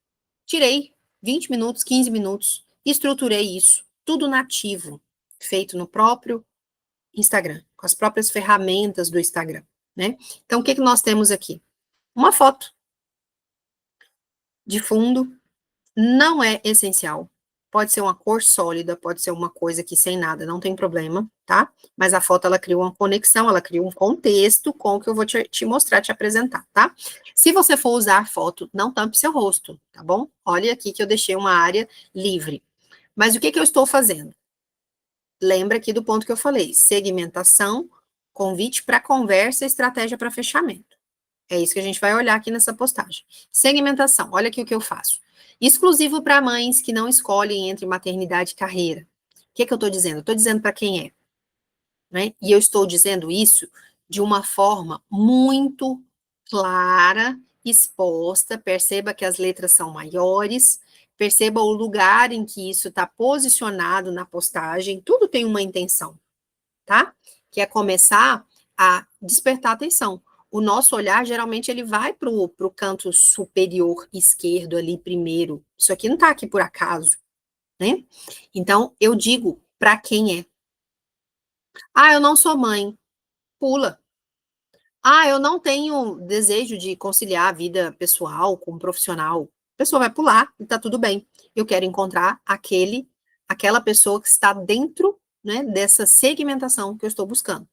S1: tirei 20 minutos, 15 minutos, estruturei isso, tudo nativo, feito no próprio Instagram, com as próprias ferramentas do Instagram, né? Então, o que nós temos aqui? Uma foto de fundo, não é essencial. Pode ser uma cor sólida, pode ser uma coisa que sem nada, não tem problema, tá? Mas a foto, ela cria uma conexão, ela cria um contexto com o que eu vou te mostrar, te apresentar, tá? Se você for usar foto, não tampe seu rosto, tá bom? Olha aqui que eu deixei uma área livre. Mas o que eu estou fazendo? Lembra aqui do ponto que eu falei, segmentação, convite para conversa, estratégia para fechamento. É isso que a gente vai olhar aqui nessa postagem. Segmentação, olha aqui o que eu faço. Exclusivo para mães que não escolhem entre maternidade e carreira. O que eu estou dizendo? Estou dizendo para quem é, né? E eu estou dizendo isso de uma forma muito clara, exposta. Perceba que as letras são maiores. Perceba o lugar em que isso está posicionado na postagem. Tudo tem uma intenção, tá? Que é começar a despertar atenção. O nosso olhar, geralmente, ele vai para o canto superior esquerdo ali primeiro. Isso aqui não está aqui por acaso, né? Então, eu digo para quem é. Ah, eu não sou mãe. Pula. Ah, eu não tenho desejo de conciliar a vida pessoal com profissional. A pessoa vai pular e tá tudo bem. Eu quero encontrar aquela pessoa que está dentro, né, dessa segmentação que eu estou buscando.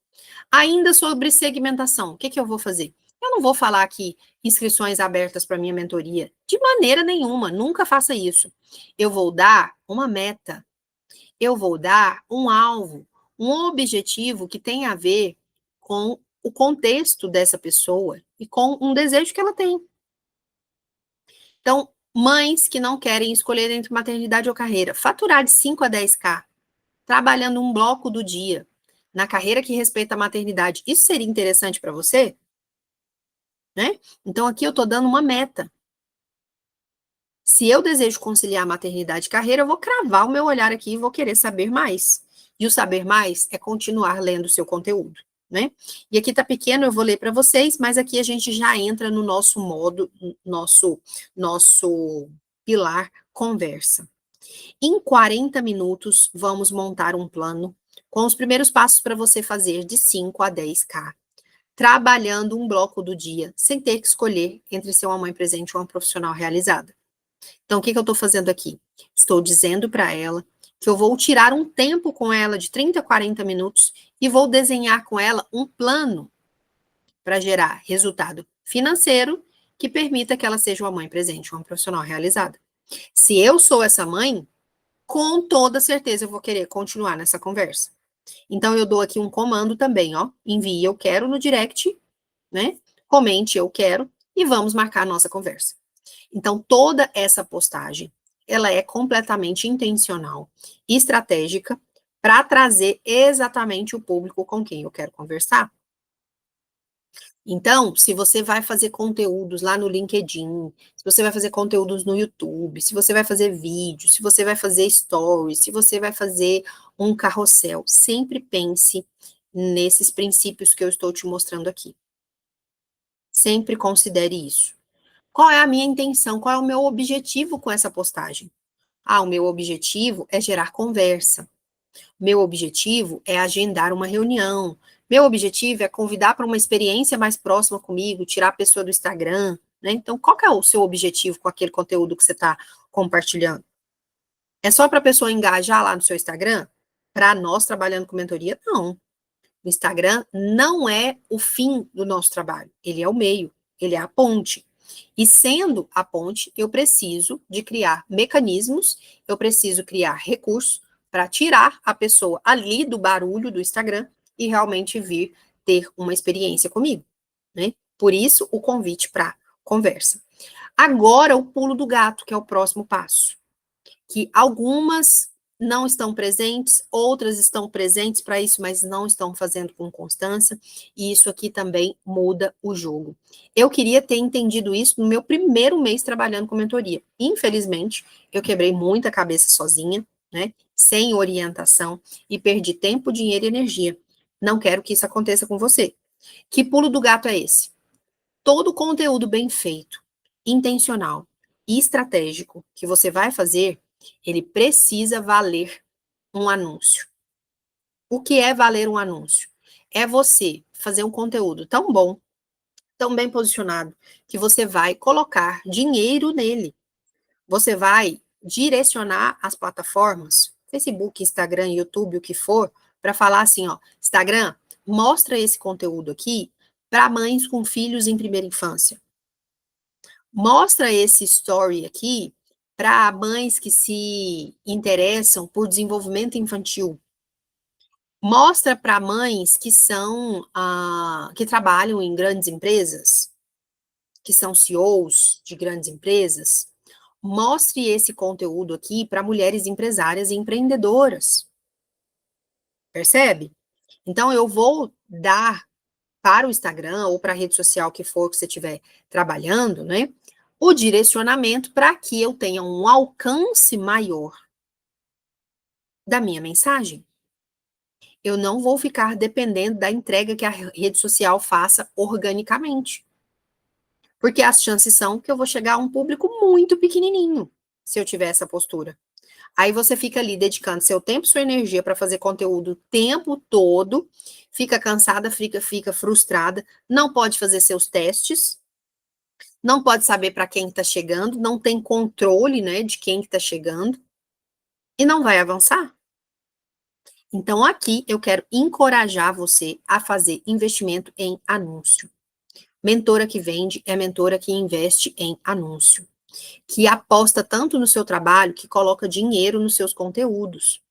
S1: Ainda sobre segmentação, o que eu vou fazer? Eu não vou falar aqui inscrições abertas para minha mentoria, de maneira nenhuma, nunca faça isso. Eu vou dar uma meta, eu vou dar um alvo, um objetivo que tem a ver com o contexto dessa pessoa e com um desejo que ela tem. Então, mães que não querem escolher entre maternidade ou carreira, faturar de 5 a 10K, trabalhando um bloco do dia, na carreira que respeita a maternidade, isso seria interessante para você? Né? Então, aqui eu estou dando uma meta. Se eu desejo conciliar maternidade e carreira, eu vou cravar o meu olhar aqui e vou querer saber mais. E o saber mais é continuar lendo o seu conteúdo, né? E aqui tá pequeno, eu vou ler para vocês, mas aqui a gente já entra no nosso modo, nosso pilar conversa. Em 40 minutos, vamos montar um plano com os primeiros passos para você fazer de 5 a 10K, trabalhando um bloco do dia, sem ter que escolher entre ser uma mãe presente ou uma profissional realizada. Então, o que eu estou fazendo aqui? Estou dizendo para ela que eu vou tirar um tempo com ela de 30 a 40 minutos e vou desenhar com ela um plano para gerar resultado financeiro que permita que ela seja uma mãe presente, uma profissional realizada. Se eu sou essa mãe, com toda certeza eu vou querer continuar nessa conversa. Então, eu dou aqui um comando também, ó. Envie eu quero no direct, né? Comente eu quero e vamos marcar a nossa conversa. Então, toda essa postagem, ela é completamente intencional e estratégica para trazer exatamente o público com quem eu quero conversar. Então, se você vai fazer conteúdos lá no LinkedIn, se você vai fazer conteúdos no YouTube, se você vai fazer vídeo, se você vai fazer stories, se você vai fazer um carrossel, sempre pense nesses princípios que eu estou te mostrando aqui. Sempre considere isso. Qual é a minha intenção? Qual é o meu objetivo com essa postagem? Ah, o meu objetivo é gerar conversa. Meu objetivo é agendar uma reunião. Meu objetivo é convidar para uma experiência mais próxima comigo, tirar a pessoa do Instagram, né? Então, qual que é o seu objetivo com aquele conteúdo que você está compartilhando? É só para a pessoa engajar lá no seu Instagram? Para nós trabalhando com mentoria? Não. O Instagram não é o fim do nosso trabalho. Ele é o meio, ele é a ponte. E sendo a ponte, eu preciso de criar mecanismos, eu preciso criar recursos para tirar a pessoa ali do barulho do Instagram e realmente vir ter uma experiência comigo, né? Por isso, o convite para conversa. Agora, o pulo do gato, que é o próximo passo. Que algumas não estão presentes, outras estão presentes para isso, mas não estão fazendo com constância, e isso aqui também muda o jogo. Eu queria ter entendido isso no meu primeiro mês trabalhando com mentoria. Infelizmente, eu quebrei muita cabeça sozinha, né, sem orientação, e perdi tempo, dinheiro e energia. Não quero que isso aconteça com você. Que pulo do gato é esse? Todo conteúdo bem feito, intencional e estratégico que você vai fazer, ele precisa valer um anúncio. O que é valer um anúncio? É você fazer um conteúdo tão bom, tão bem posicionado, que você vai colocar dinheiro nele. Você vai direcionar as plataformas, Facebook, Instagram, YouTube, o que for, para falar assim, ó, Instagram, mostra esse conteúdo aqui para mães com filhos em primeira infância. Mostra esse story aqui para mães que se interessam por desenvolvimento infantil. Mostra para mães que são que trabalham em grandes empresas, que são CEOs de grandes empresas. Mostre esse conteúdo aqui para mulheres empresárias e empreendedoras. Percebe? Então eu vou dar para o Instagram ou para a rede social que for que você estiver trabalhando, né? O direcionamento para que eu tenha um alcance maior da minha mensagem. Eu não vou ficar dependendo da entrega que a rede social faça organicamente. Porque as chances são que eu vou chegar a um público muito pequenininho, se eu tiver essa postura. Aí você fica ali dedicando seu tempo, sua energia para fazer conteúdo o tempo todo, fica cansada, fica frustrada, não pode fazer seus testes, não pode saber para quem está chegando, não tem controle, né, de quem está chegando e não vai avançar. Então aqui eu quero encorajar você a fazer investimento em anúncio. Mentora que vende é mentora que investe em anúncio, que aposta tanto no seu trabalho que coloca dinheiro nos seus conteúdos,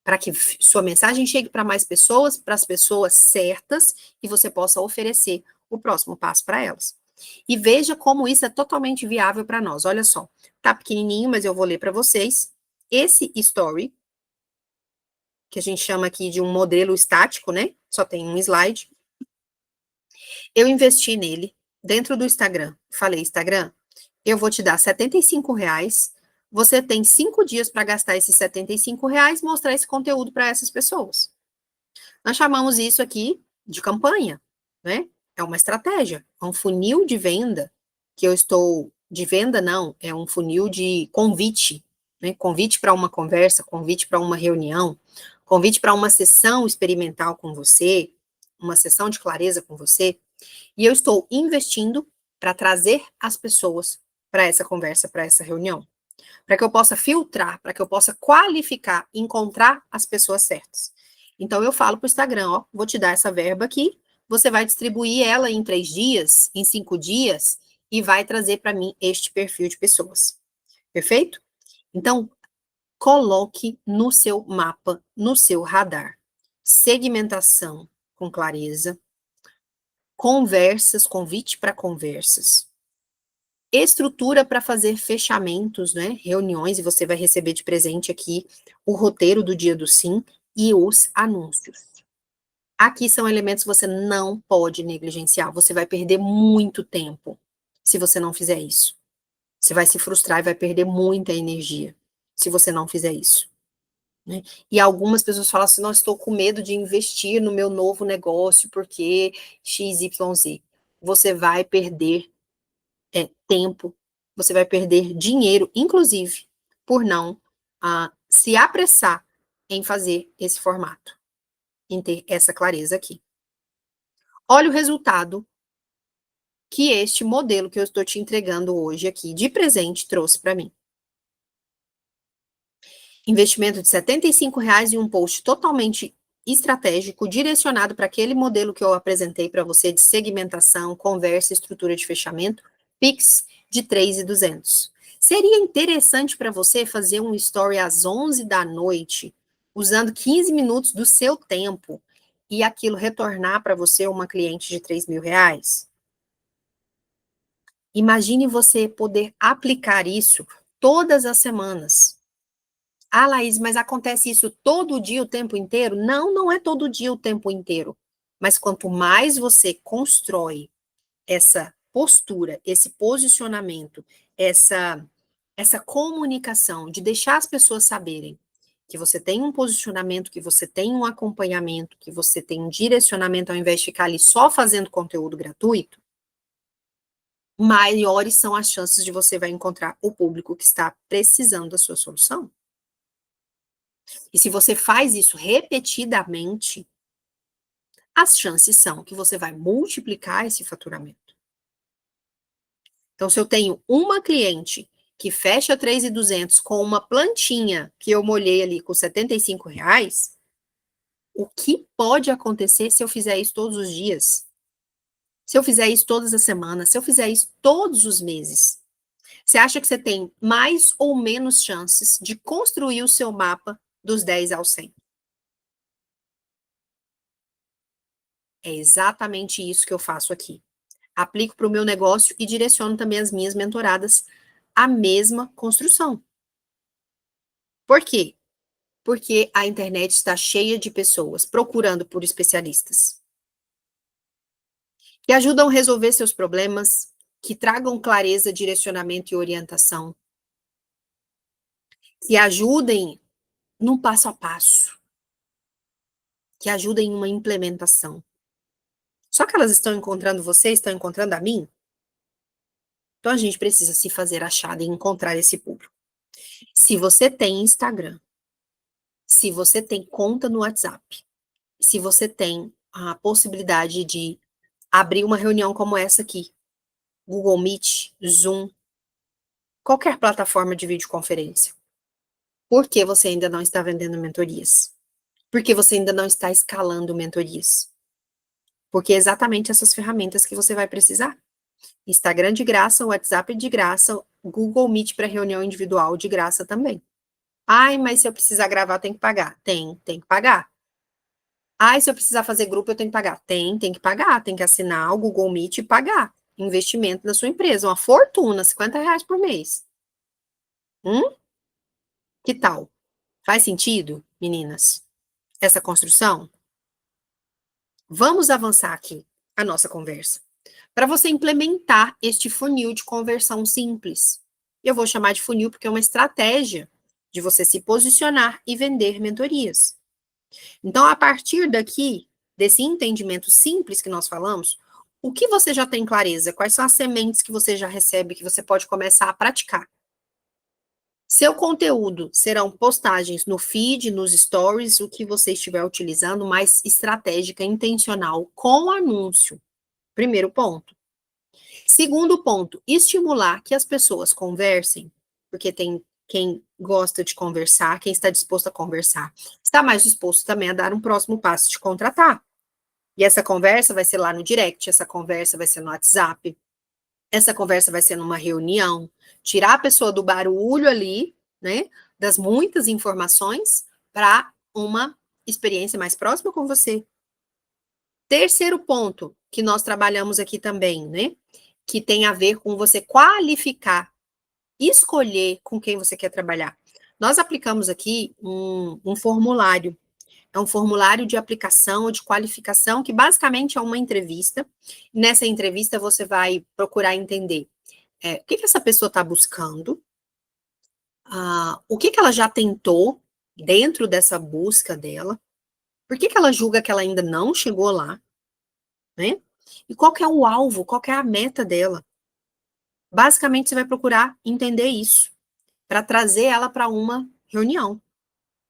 S1: para que sua mensagem chegue para mais pessoas, para as pessoas certas, e você possa oferecer o próximo passo para elas. E veja como isso é totalmente viável para nós. Olha só, tá pequenininho, mas eu vou ler para vocês. Esse story, que a gente chama aqui de um modelo estático, né? Só tem um slide. Eu investi nele dentro do Instagram. Falei, Instagram, eu vou te dar R$ 75. Você tem 5 dias para gastar esses R$ 75, mostrar esse conteúdo para essas pessoas. Nós chamamos isso aqui de campanha, né? É uma estratégia, é um funil de venda que eu estou de venda não, é um funil de convite, né? Convite para uma conversa, convite para uma reunião, convite para uma sessão experimental com você, uma sessão de clareza com você, e eu estou investindo para trazer as pessoas para essa conversa, para essa reunião, para que eu possa filtrar, para que eu possa qualificar, encontrar as pessoas certas. Então, eu falo para o Instagram, ó, vou te dar essa verba aqui, você vai distribuir ela em 3 dias, em 5 dias, e vai trazer para mim este perfil de pessoas. Perfeito? Então, coloque no seu mapa, no seu radar, segmentação com clareza, conversas, convite para conversas, estrutura para fazer fechamentos, né? Reuniões, e você vai receber de presente aqui o roteiro do dia do sim e os anúncios. Aqui são elementos que você não pode negligenciar. Você vai perder muito tempo se você não fizer isso. Você vai se frustrar e vai perder muita energia se você não fizer isso. Né? E algumas pessoas falam assim, não, estou com medo de investir no meu novo negócio porque XYZ. Você vai perder tempo, você vai perder dinheiro, inclusive, por não se apressar em fazer esse formato, em ter essa clareza aqui. Olha o resultado que este modelo que eu estou te entregando hoje aqui, de presente, trouxe para mim. Investimento de R$ 75 em um post totalmente estratégico, direcionado para aquele modelo que eu apresentei para você de segmentação, conversa, estrutura de fechamento, Pix de 3.200. Seria interessante para você fazer um story às 11 da noite, usando 15 minutos do seu tempo, e aquilo retornar para você uma cliente de R$ 3.000? Imagine você poder aplicar isso todas as semanas. Ah, Laís, mas acontece isso todo dia, o tempo inteiro? Não, não é todo dia, o tempo inteiro. Mas quanto mais você constrói essa postura, esse posicionamento, essa comunicação de deixar as pessoas saberem que você tem um posicionamento, que você tem um acompanhamento, que você tem um direcionamento ao invés de ficar ali só fazendo conteúdo gratuito, maiores são as chances de você vai encontrar o público que está precisando da sua solução. E se você faz isso repetidamente, as chances são que você vai multiplicar esse faturamento. Então, se eu tenho uma cliente que fecha 3.200 com uma plantinha que eu molhei ali com R$ 75, o que pode acontecer se eu fizer isso todos os dias? Se eu fizer isso todas as semanas? Se eu fizer isso todos os meses? Você acha que você tem mais ou menos chances de construir o seu mapa dos 10 ao 100? É exatamente isso que eu faço aqui. Aplico para o meu negócio e direciono também as minhas mentoradas à mesma construção. Por quê? Porque a internet está cheia de pessoas procurando por especialistas que ajudam a resolver seus problemas, que tragam clareza, direcionamento e orientação, que ajudem num passo a passo, que ajudem em uma implementação. Só que elas estão encontrando você, estão encontrando a mim? Então a gente precisa se fazer achada e encontrar esse público. Se você tem Instagram, se você tem conta no WhatsApp, se você tem a possibilidade de abrir uma reunião como essa aqui, Google Meet, Zoom, qualquer plataforma de videoconferência, por que você ainda não está vendendo mentorias? Por que você ainda não está escalando mentorias? Porque é exatamente essas ferramentas que você vai precisar. Instagram de graça, WhatsApp de graça, Google Meet para reunião individual de graça também. Ai, mas se eu precisar gravar, tem que pagar. Tem que pagar. Ai, se eu precisar fazer grupo, eu tenho que pagar. Tem que pagar. Tem que assinar o Google Meet e pagar. Investimento da sua empresa, uma fortuna, R$ 50 por mês. Que tal? Faz sentido, meninas? Essa construção? Vamos avançar aqui a nossa conversa. Para você implementar este funil de conversão simples. Eu vou chamar de funil porque é uma estratégia de você se posicionar e vender mentorias. Então, a partir daqui, desse entendimento simples que nós falamos, o que você já tem clareza? Quais são as sementes que você já recebe que você pode começar a praticar? Seu conteúdo serão postagens no feed, nos stories, o que você estiver utilizando, mais estratégica, intencional, com anúncio. Primeiro ponto. Segundo ponto, estimular que as pessoas conversem, porque tem quem gosta de conversar, quem está disposto a conversar, está mais disposto também a dar um próximo passo de contratar. E essa conversa vai ser lá no direct, essa conversa vai ser no WhatsApp, essa conversa vai ser numa reunião, tirar a pessoa do barulho ali, né, das muitas informações, para uma experiência mais próxima com você. Terceiro ponto que nós trabalhamos aqui também, né, que tem a ver com você qualificar, escolher com quem você quer trabalhar. Nós aplicamos aqui um formulário. É um formulário de aplicação ou de qualificação que basicamente é uma entrevista. Nessa entrevista você vai procurar entender o que essa pessoa está buscando, o que ela já tentou dentro dessa busca dela, por que ela julga que ela ainda não chegou lá, né? E qual que é o alvo, qual que é a meta dela. Basicamente você vai procurar entender isso, para trazer ela para uma reunião,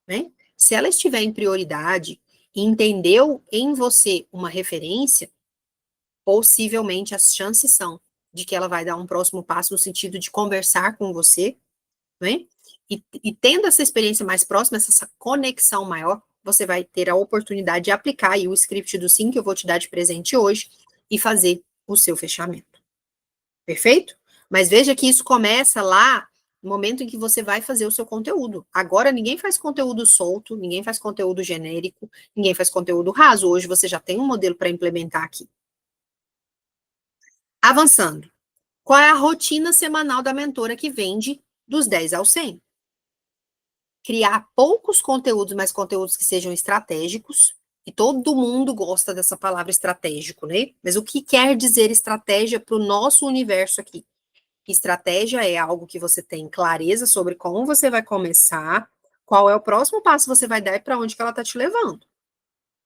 S1: né? Se ela estiver em prioridade e entendeu em você uma referência, possivelmente as chances são de que ela vai dar um próximo passo no sentido de conversar com você, né? E tendo essa experiência mais próxima, essa conexão maior, você vai ter a oportunidade de aplicar aí o script do Sim que eu vou te dar de presente hoje e fazer o seu fechamento. Perfeito? Mas veja que isso começa lá No momento em que você vai fazer o seu conteúdo. Agora ninguém faz conteúdo solto, ninguém faz conteúdo genérico, ninguém faz conteúdo raso. Hoje você já tem um modelo para implementar aqui. Avançando. Qual é a rotina semanal da mentora que vende dos 10 ao 100? Criar poucos conteúdos, mas conteúdos que sejam estratégicos. E todo mundo gosta dessa palavra estratégico, né? Mas o que quer dizer estratégia para o nosso universo aqui? Estratégia é algo que você tem clareza sobre como você vai começar, qual é o próximo passo que você vai dar e para onde que ela está te levando,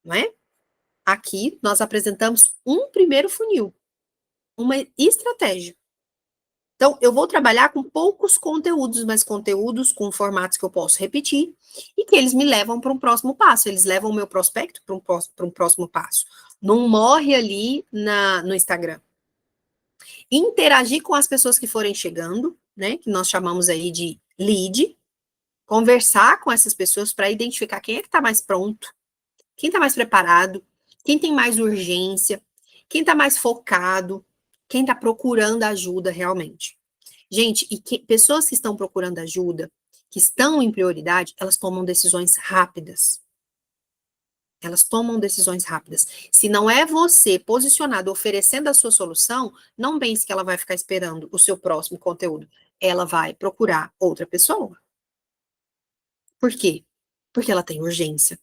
S1: não é? Aqui nós apresentamos um primeiro funil, uma estratégia. Então, eu vou trabalhar com poucos conteúdos, mas conteúdos com formatos que eu posso repetir e que eles me levam para um próximo passo. Eles levam o meu prospecto para um próximo passo. Não morre ali no Instagram. Interagir com as pessoas que forem chegando, né? Que nós chamamos aí de lead. Conversar com essas pessoas para identificar quem é que está mais pronto, quem está mais preparado, quem tem mais urgência, quem está mais focado, quem está procurando ajuda realmente. Gente, pessoas que estão procurando ajuda, que estão em prioridade, elas tomam decisões rápidas. Elas tomam decisões rápidas. Se não é você posicionado, oferecendo a sua solução, não pense que ela vai ficar esperando o seu próximo conteúdo. Ela vai procurar outra pessoa. Por quê? Porque ela tem urgência.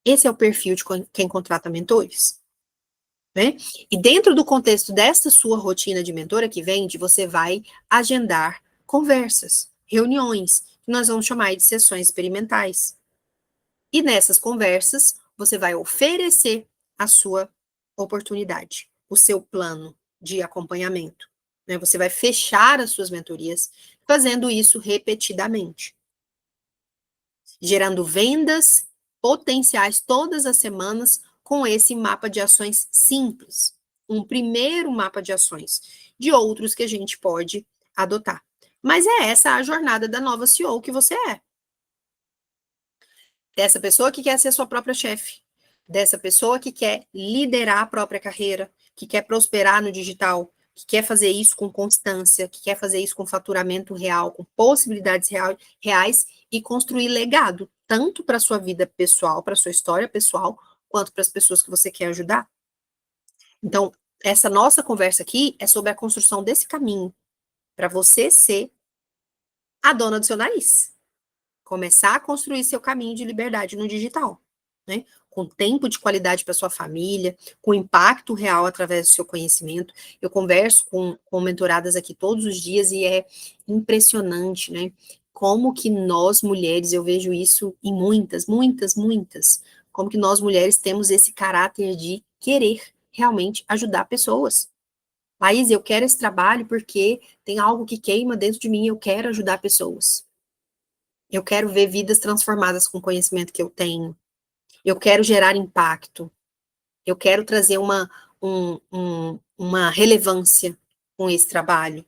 S1: Esse é o perfil de quem contrata mentores. Né? E dentro do contexto dessa sua rotina de mentora que vende, você vai agendar conversas, reuniões, que nós vamos chamar de sessões experimentais. E nessas conversas, você vai oferecer a sua oportunidade, o seu plano de acompanhamento. Né? Você vai fechar as suas mentorias fazendo isso repetidamente, gerando vendas potenciais todas as semanas com esse mapa de ações simples. Um primeiro mapa de ações, de outros que a gente pode adotar. Mas é essa a jornada da nova CEO que você é. Dessa pessoa que quer ser sua própria chefe, dessa pessoa que quer liderar a própria carreira, que quer prosperar no digital, que quer fazer isso com constância, que quer fazer isso com faturamento real, com possibilidades reais e construir legado, tanto para a sua vida pessoal, para a sua história pessoal, quanto para as pessoas que você quer ajudar. Então, essa nossa conversa aqui é sobre a construção desse caminho, para você ser a dona do seu nariz. Começar a construir seu caminho de liberdade no digital, né? Com tempo de qualidade para sua família, com impacto real através do seu conhecimento. Eu converso com mentoradas aqui todos os dias e é impressionante, né? Como que nós mulheres, eu vejo isso em muitas, como que nós mulheres temos esse caráter de querer realmente ajudar pessoas. Laís, eu quero esse trabalho porque tem algo que queima dentro de mim, eu quero ajudar pessoas. Eu quero ver vidas transformadas com o conhecimento que eu tenho. Eu quero gerar impacto. Eu quero trazer uma relevância com esse trabalho.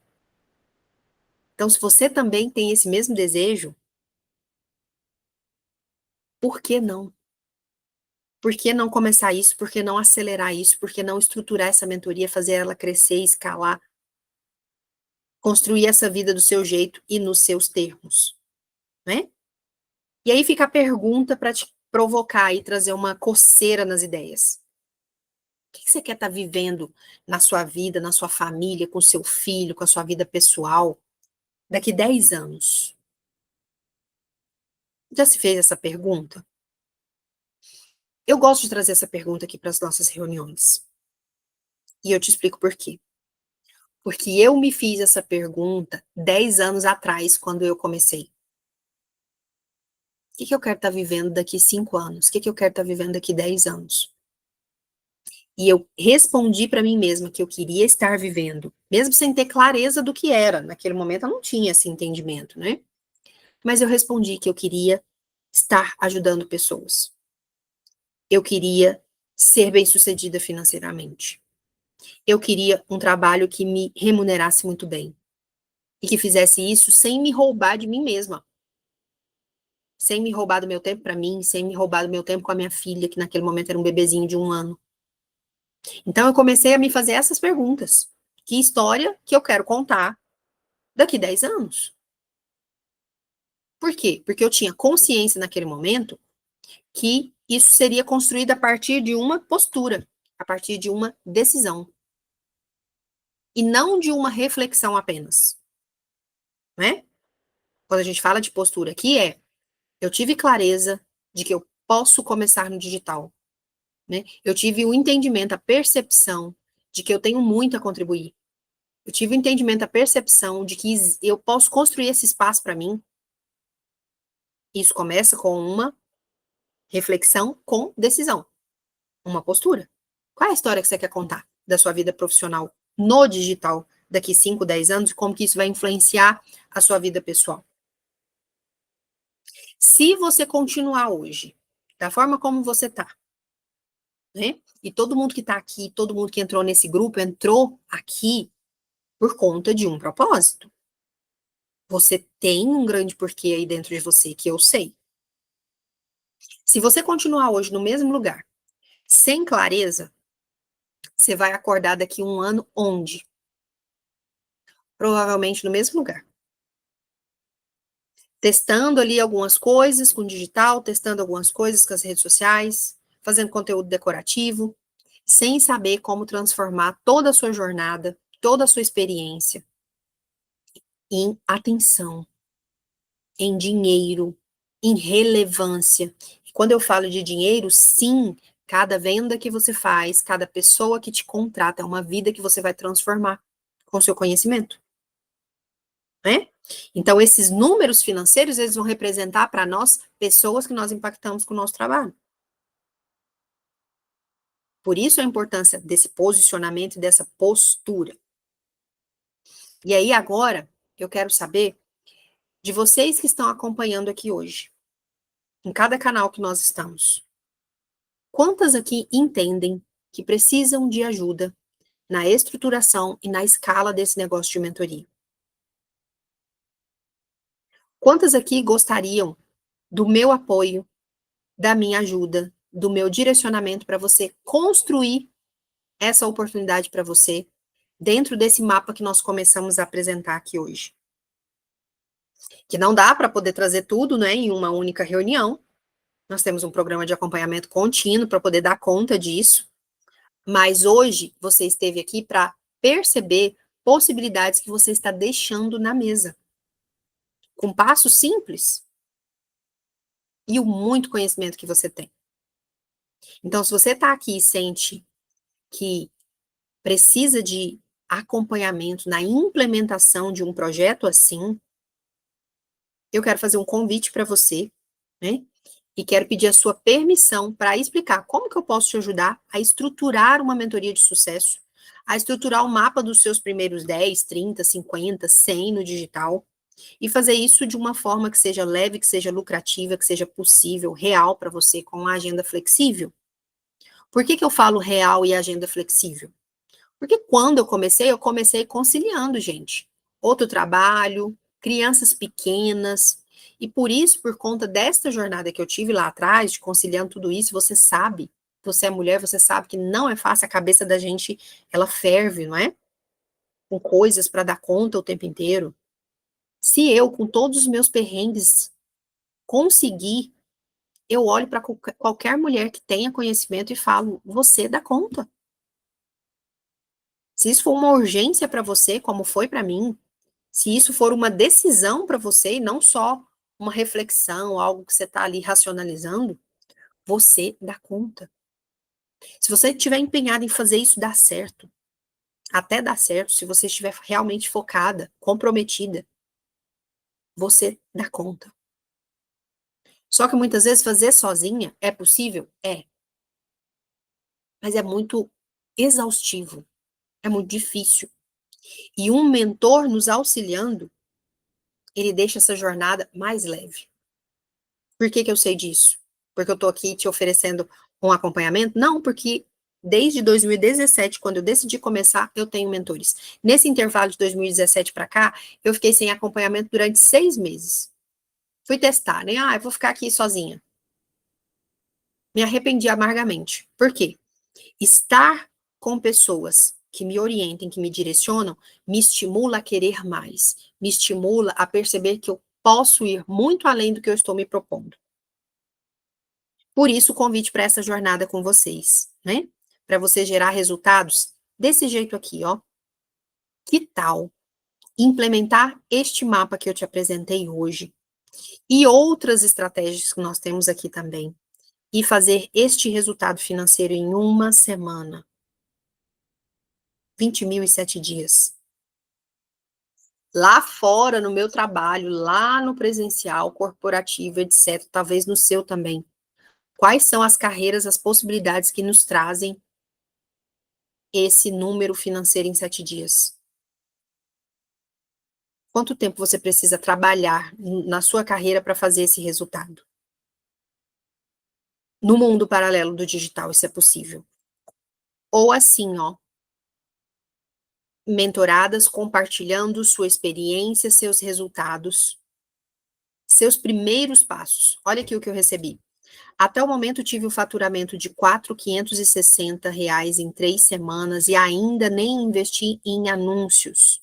S1: Então, se você também tem esse mesmo desejo, por que não? Por que não começar isso? Por que não acelerar isso? Por que não estruturar essa mentoria, fazer ela crescer, escalar, construir essa vida do seu jeito e nos seus termos, né? E aí fica a pergunta para te provocar e trazer uma coceira nas ideias. O que você quer estar vivendo na sua vida, na sua família, com seu filho, com a sua vida pessoal, daqui 10 anos? Já se fez essa pergunta? Eu gosto de trazer essa pergunta aqui para as nossas reuniões. E eu te explico por quê. Porque eu me fiz essa pergunta 10 anos atrás, quando eu comecei. O que eu quero estar vivendo daqui 5 anos? O que eu quero estar vivendo daqui 10 anos? E eu respondi para mim mesma que eu queria estar vivendo, mesmo sem ter clareza do que era. Naquele momento eu não tinha esse entendimento, né? Mas eu respondi que eu queria estar ajudando pessoas. Eu queria ser bem-sucedida financeiramente. Eu queria um trabalho que me remunerasse muito bem e que fizesse isso sem me roubar de mim mesma, sem me roubar do meu tempo para mim, sem me roubar do meu tempo com a minha filha, que naquele momento era um bebezinho de 1 ano. Então eu comecei a me fazer essas perguntas. Que história que eu quero contar daqui 10 anos? Por quê? Porque eu tinha consciência naquele momento que isso seria construído a partir de uma postura, a partir de uma decisão, e não de uma reflexão apenas, né? Quando a gente fala de postura aqui, eu tive clareza de que eu posso começar no digital, né? Eu tive o entendimento, a percepção de que eu tenho muito a contribuir. Eu tive o entendimento, a percepção de que eu posso construir esse espaço para mim. Isso começa com uma reflexão com decisão, uma postura. Qual é a história que você quer contar da sua vida profissional no digital daqui 5, 10 anos e como que isso vai influenciar a sua vida pessoal? Se você continuar hoje da forma como você está, né? E todo mundo que está aqui, todo mundo que entrou nesse grupo, entrou aqui por conta de um propósito. Você tem um grande porquê aí dentro de você, que eu sei. Se você continuar hoje no mesmo lugar, sem clareza, você vai acordar daqui 1 ano onde? Provavelmente no mesmo lugar. Testando ali algumas coisas com o digital, testando algumas coisas com as redes sociais, fazendo conteúdo decorativo, sem saber como transformar toda a sua jornada, toda a sua experiência em atenção, em dinheiro, em relevância. E quando eu falo de dinheiro, sim, cada venda que você faz, cada pessoa que te contrata, é uma vida que você vai transformar com seu conhecimento, né? Então, esses números financeiros, eles vão representar para nós pessoas que nós impactamos com o nosso trabalho. Por isso a importância desse posicionamento e dessa postura. E aí, agora, eu quero saber de vocês que estão acompanhando aqui hoje, em cada canal que nós estamos. Quantas aqui entendem que precisam de ajuda na estruturação e na escala desse negócio de mentoria? Quantas aqui gostariam do meu apoio, da minha ajuda, do meu direcionamento para você construir essa oportunidade para você dentro desse mapa que nós começamos a apresentar aqui hoje? Que não dá para poder trazer tudo, né, em uma única reunião. Nós temos um programa de acompanhamento contínuo para poder dar conta disso. Mas hoje você esteve aqui para perceber possibilidades que você está deixando na mesa. Com passos simples e o muito conhecimento que você tem. Então, se você está aqui e sente que precisa de acompanhamento na implementação de um projeto assim, eu quero fazer um convite para você, né? E quero pedir a sua permissão para explicar como que eu posso te ajudar a estruturar uma mentoria de sucesso, a estruturar o mapa dos seus primeiros 10, 30, 50, 100 no digital, e fazer isso de uma forma que seja leve, que seja lucrativa, que seja possível, real para você, com uma agenda flexível. Por que que eu falo real e agenda flexível? Porque quando eu comecei conciliando, gente. Outro trabalho, crianças pequenas. E por isso, por conta desta jornada que eu tive lá atrás, de conciliando tudo isso, você sabe, você é mulher, você sabe que não é fácil, a cabeça da gente, ela ferve, não é? Com coisas para dar conta o tempo inteiro. Se eu, com todos os meus perrengues, conseguir, eu olho para qualquer mulher que tenha conhecimento e falo, você dá conta. Se isso for uma urgência para você, como foi para mim, se isso for uma decisão para você e não só uma reflexão, algo que você está ali racionalizando, você dá conta. Se você estiver empenhado em fazer isso dar certo, até dar certo, se você estiver realmente focada, comprometida, você dá conta. Só que muitas vezes fazer sozinha é possível? É. Mas é muito exaustivo, é muito difícil. E um mentor nos auxiliando, ele deixa essa jornada mais leve. Por que que eu sei disso? Porque eu tô aqui te oferecendo um acompanhamento? Não, porque desde 2017, quando eu decidi começar, eu tenho mentores. Nesse intervalo de 2017 para cá, eu fiquei sem acompanhamento durante 6 meses. Fui testar, né? Ah, eu vou ficar aqui sozinha. Me arrependi amargamente. Por quê? Estar com pessoas que me orientem, que me direcionam, me estimula a querer mais, me estimula a perceber que eu posso ir muito além do que eu estou me propondo. Por isso, o convite para essa jornada com vocês, né? Para você gerar resultados desse jeito aqui, ó. Que tal implementar este mapa que eu te apresentei hoje e outras estratégias que nós temos aqui também e fazer este resultado financeiro em uma semana? 20.007 dias. Lá fora, no meu trabalho, lá no presencial, corporativo, etc., talvez no seu também. Quais são as carreiras, as possibilidades que nos trazem esse número financeiro em 7 dias? Quanto tempo você precisa trabalhar na sua carreira para fazer esse resultado? No mundo paralelo do digital, isso é possível. Ou assim, ó, mentoradas compartilhando sua experiência, seus resultados, seus primeiros passos. Olha aqui o que eu recebi. Até o momento tive o faturamento de R$ 4.560 em 3 semanas e ainda nem investi em anúncios.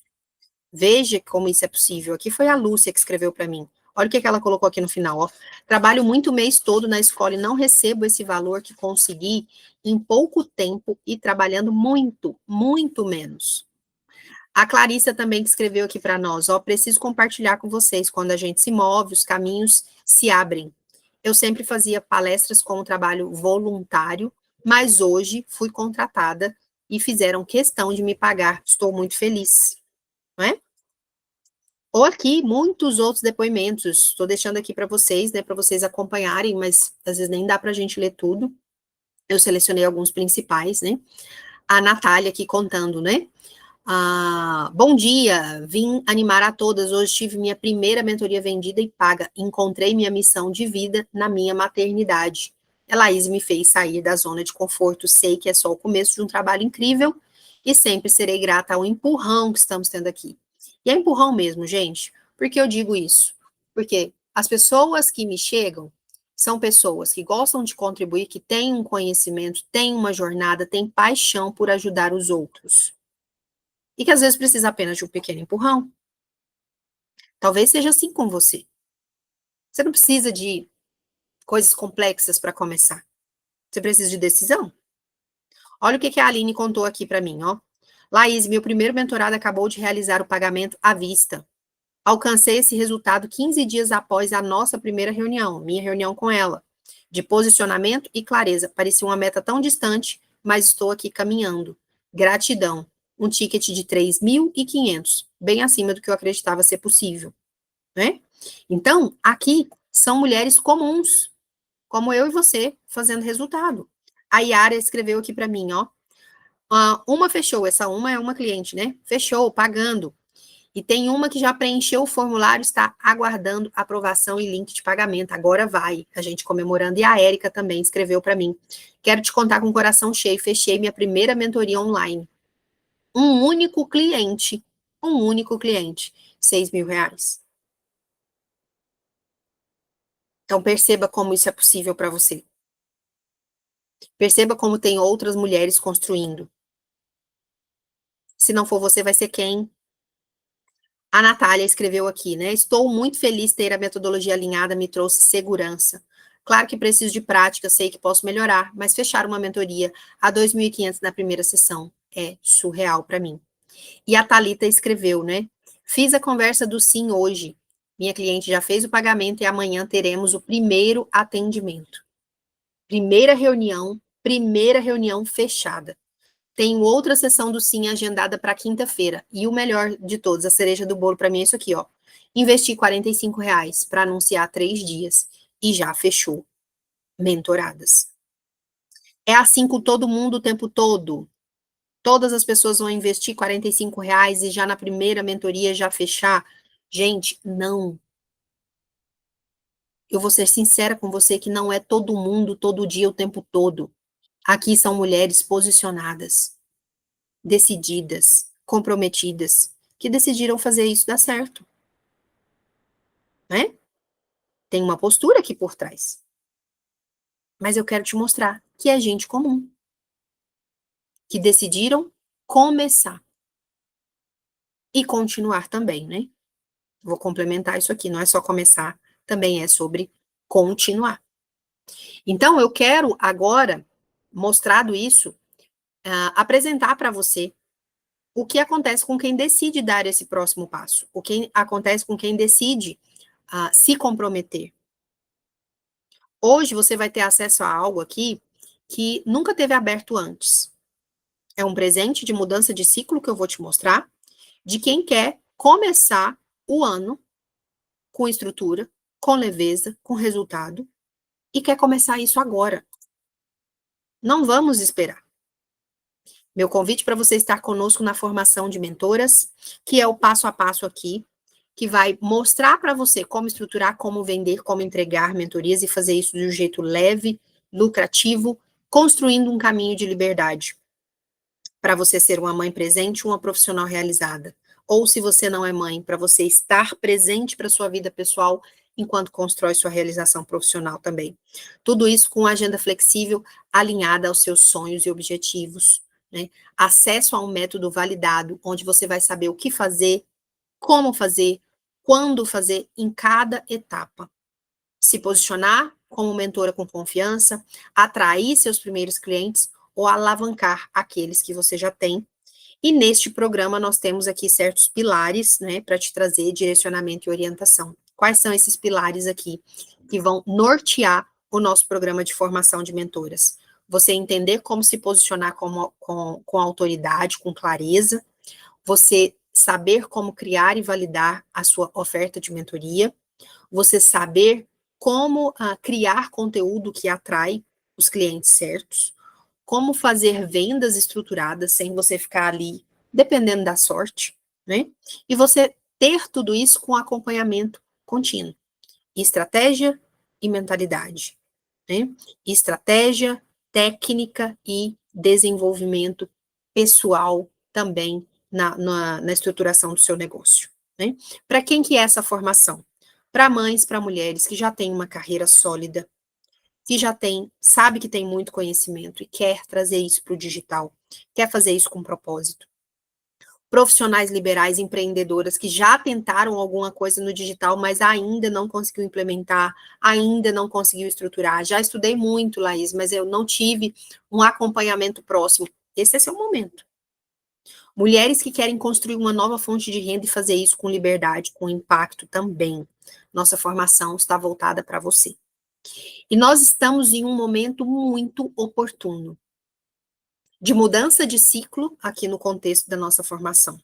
S1: Veja como isso é possível. Aqui foi a Lúcia que escreveu para mim. Olha o que ela colocou aqui no final. Ó. Trabalho muito o mês todo na escola e não recebo esse valor que consegui em pouco tempo e trabalhando muito, muito menos. A Clarissa também que escreveu aqui para nós. Ó, preciso compartilhar com vocês. Quando a gente se move, os caminhos se abrem. Eu sempre fazia palestras como trabalho voluntário, mas hoje fui contratada e fizeram questão de me pagar. Estou muito feliz, não é? Ou aqui, muitos outros depoimentos. Estou deixando aqui para vocês, né, para vocês acompanharem, mas às vezes nem dá para a gente ler tudo. Eu selecionei alguns principais, né? A Natália aqui contando, né? Bom dia, vim animar a todas. Hoje tive minha primeira mentoria vendida e paga. Encontrei minha missão de vida na minha maternidade. A Laís me fez sair da zona de conforto. Sei que é só o começo de um trabalho incrível e sempre serei grata ao empurrão que estamos tendo aqui. E é empurrão mesmo, gente. Por que eu digo isso? Porque as pessoas que me chegam são pessoas que gostam de contribuir, que têm um conhecimento, têm uma jornada, têm paixão por ajudar os outros. E que às vezes precisa apenas de um pequeno empurrão. Talvez seja assim com você. Você não precisa de coisas complexas para começar. Você precisa de decisão. Olha o que a Aline contou aqui para mim, ó. Laís, meu primeiro mentorado acabou de realizar o pagamento à vista. Alcancei esse resultado 15 dias após a nossa primeira reunião, minha reunião com ela, de posicionamento e clareza. Parecia uma meta tão distante, mas estou aqui caminhando. Gratidão. Um ticket de 3.500, bem acima do que eu acreditava ser possível, né? Então, aqui são mulheres comuns, como eu e você, fazendo resultado. A Yara escreveu aqui para mim, ó. Uma fechou, essa uma é uma cliente, né? Fechou, pagando. E tem uma que já preencheu o formulário, está aguardando aprovação e link de pagamento. Agora vai, a gente comemorando. E a Érica também escreveu para mim. Quero te contar com o coração cheio. Fechei minha primeira mentoria online. Um único cliente. R$ 6.000. Então perceba como isso é possível para você. Perceba como tem outras mulheres construindo. Se não for você, vai ser quem? A Natália escreveu aqui, né? Estou muito feliz ter a metodologia alinhada, me trouxe segurança. Claro que preciso de prática, sei que posso melhorar, mas fechar uma mentoria a 2.500 na primeira sessão é surreal para mim. E a Thalita escreveu, né? Fiz a conversa do sim hoje. Minha cliente já fez o pagamento e amanhã teremos o primeiro atendimento. Primeira reunião fechada. Tenho outra sessão do Sim agendada para quinta-feira. E o melhor de todos, a cereja do bolo para mim é isso aqui, ó. Investi R$ 45 para anunciar 3 dias e já fechou. Mentoradas. É assim com todo mundo o tempo todo. Todas as pessoas vão investir R$ 45 e já na primeira mentoria já fechar. Gente, não. Eu vou ser sincera com você que não é todo mundo, todo dia, o tempo todo. Aqui são mulheres posicionadas, decididas, comprometidas, que decidiram fazer isso dar certo, né? Tem uma postura aqui por trás. Mas eu quero te mostrar que é gente comum, que decidiram começar e continuar também, né? Vou complementar isso aqui, não é só começar, também é sobre continuar. Então, eu quero agora, mostrado isso, apresentar para você o que acontece com quem decide dar esse próximo passo, o que acontece com quem decide se comprometer. Hoje você vai ter acesso a algo aqui que nunca teve aberto antes. É um presente de mudança de ciclo que eu vou te mostrar, de quem quer começar o ano com estrutura, com leveza, com resultado, e quer começar isso agora. Não vamos esperar. Meu convite para você estar conosco na formação de mentoras, que é o passo a passo aqui, que vai mostrar para você como estruturar, como vender, como entregar mentorias e fazer isso de um jeito leve, lucrativo, construindo um caminho de liberdade para você ser uma mãe presente, uma profissional realizada. Ou se você não é mãe, para você estar presente para sua vida pessoal enquanto constrói sua realização profissional também. Tudo isso com uma agenda flexível, alinhada aos seus sonhos e objetivos, né? Acesso a um método validado, onde você vai saber o que fazer, como fazer, quando fazer em cada etapa. Se posicionar como mentora com confiança, atrair seus primeiros clientes ou alavancar aqueles que você já tem. E neste programa nós temos aqui certos pilares, né, para te trazer direcionamento e orientação. Quais são esses pilares aqui que vão nortear o nosso programa de formação de mentoras? Você entender como se posicionar com autoridade, com clareza, você saber como criar e validar a sua oferta de mentoria, você saber como criar conteúdo que atrai os clientes certos, como fazer vendas estruturadas sem você ficar ali dependendo da sorte, né? E você ter tudo isso com acompanhamento contínuo. Estratégia e mentalidade, né? Estratégia, técnica e desenvolvimento pessoal também na estruturação do seu negócio, né? Para quem que é essa formação? Para mães, para mulheres que já têm uma carreira sólida, que já tem, sabe que tem muito conhecimento e quer trazer isso para o digital, quer fazer isso com propósito. Profissionais liberais, empreendedoras que já tentaram alguma coisa no digital, mas ainda não conseguiu implementar, ainda não conseguiu estruturar. Já estudei muito, Laís, mas eu não tive um acompanhamento próximo. Esse é seu momento. Mulheres que querem construir uma nova fonte de renda e fazer isso com liberdade, com impacto também. Nossa formação está voltada para você. E nós estamos em um momento muito oportuno de mudança de ciclo aqui no contexto da nossa formação.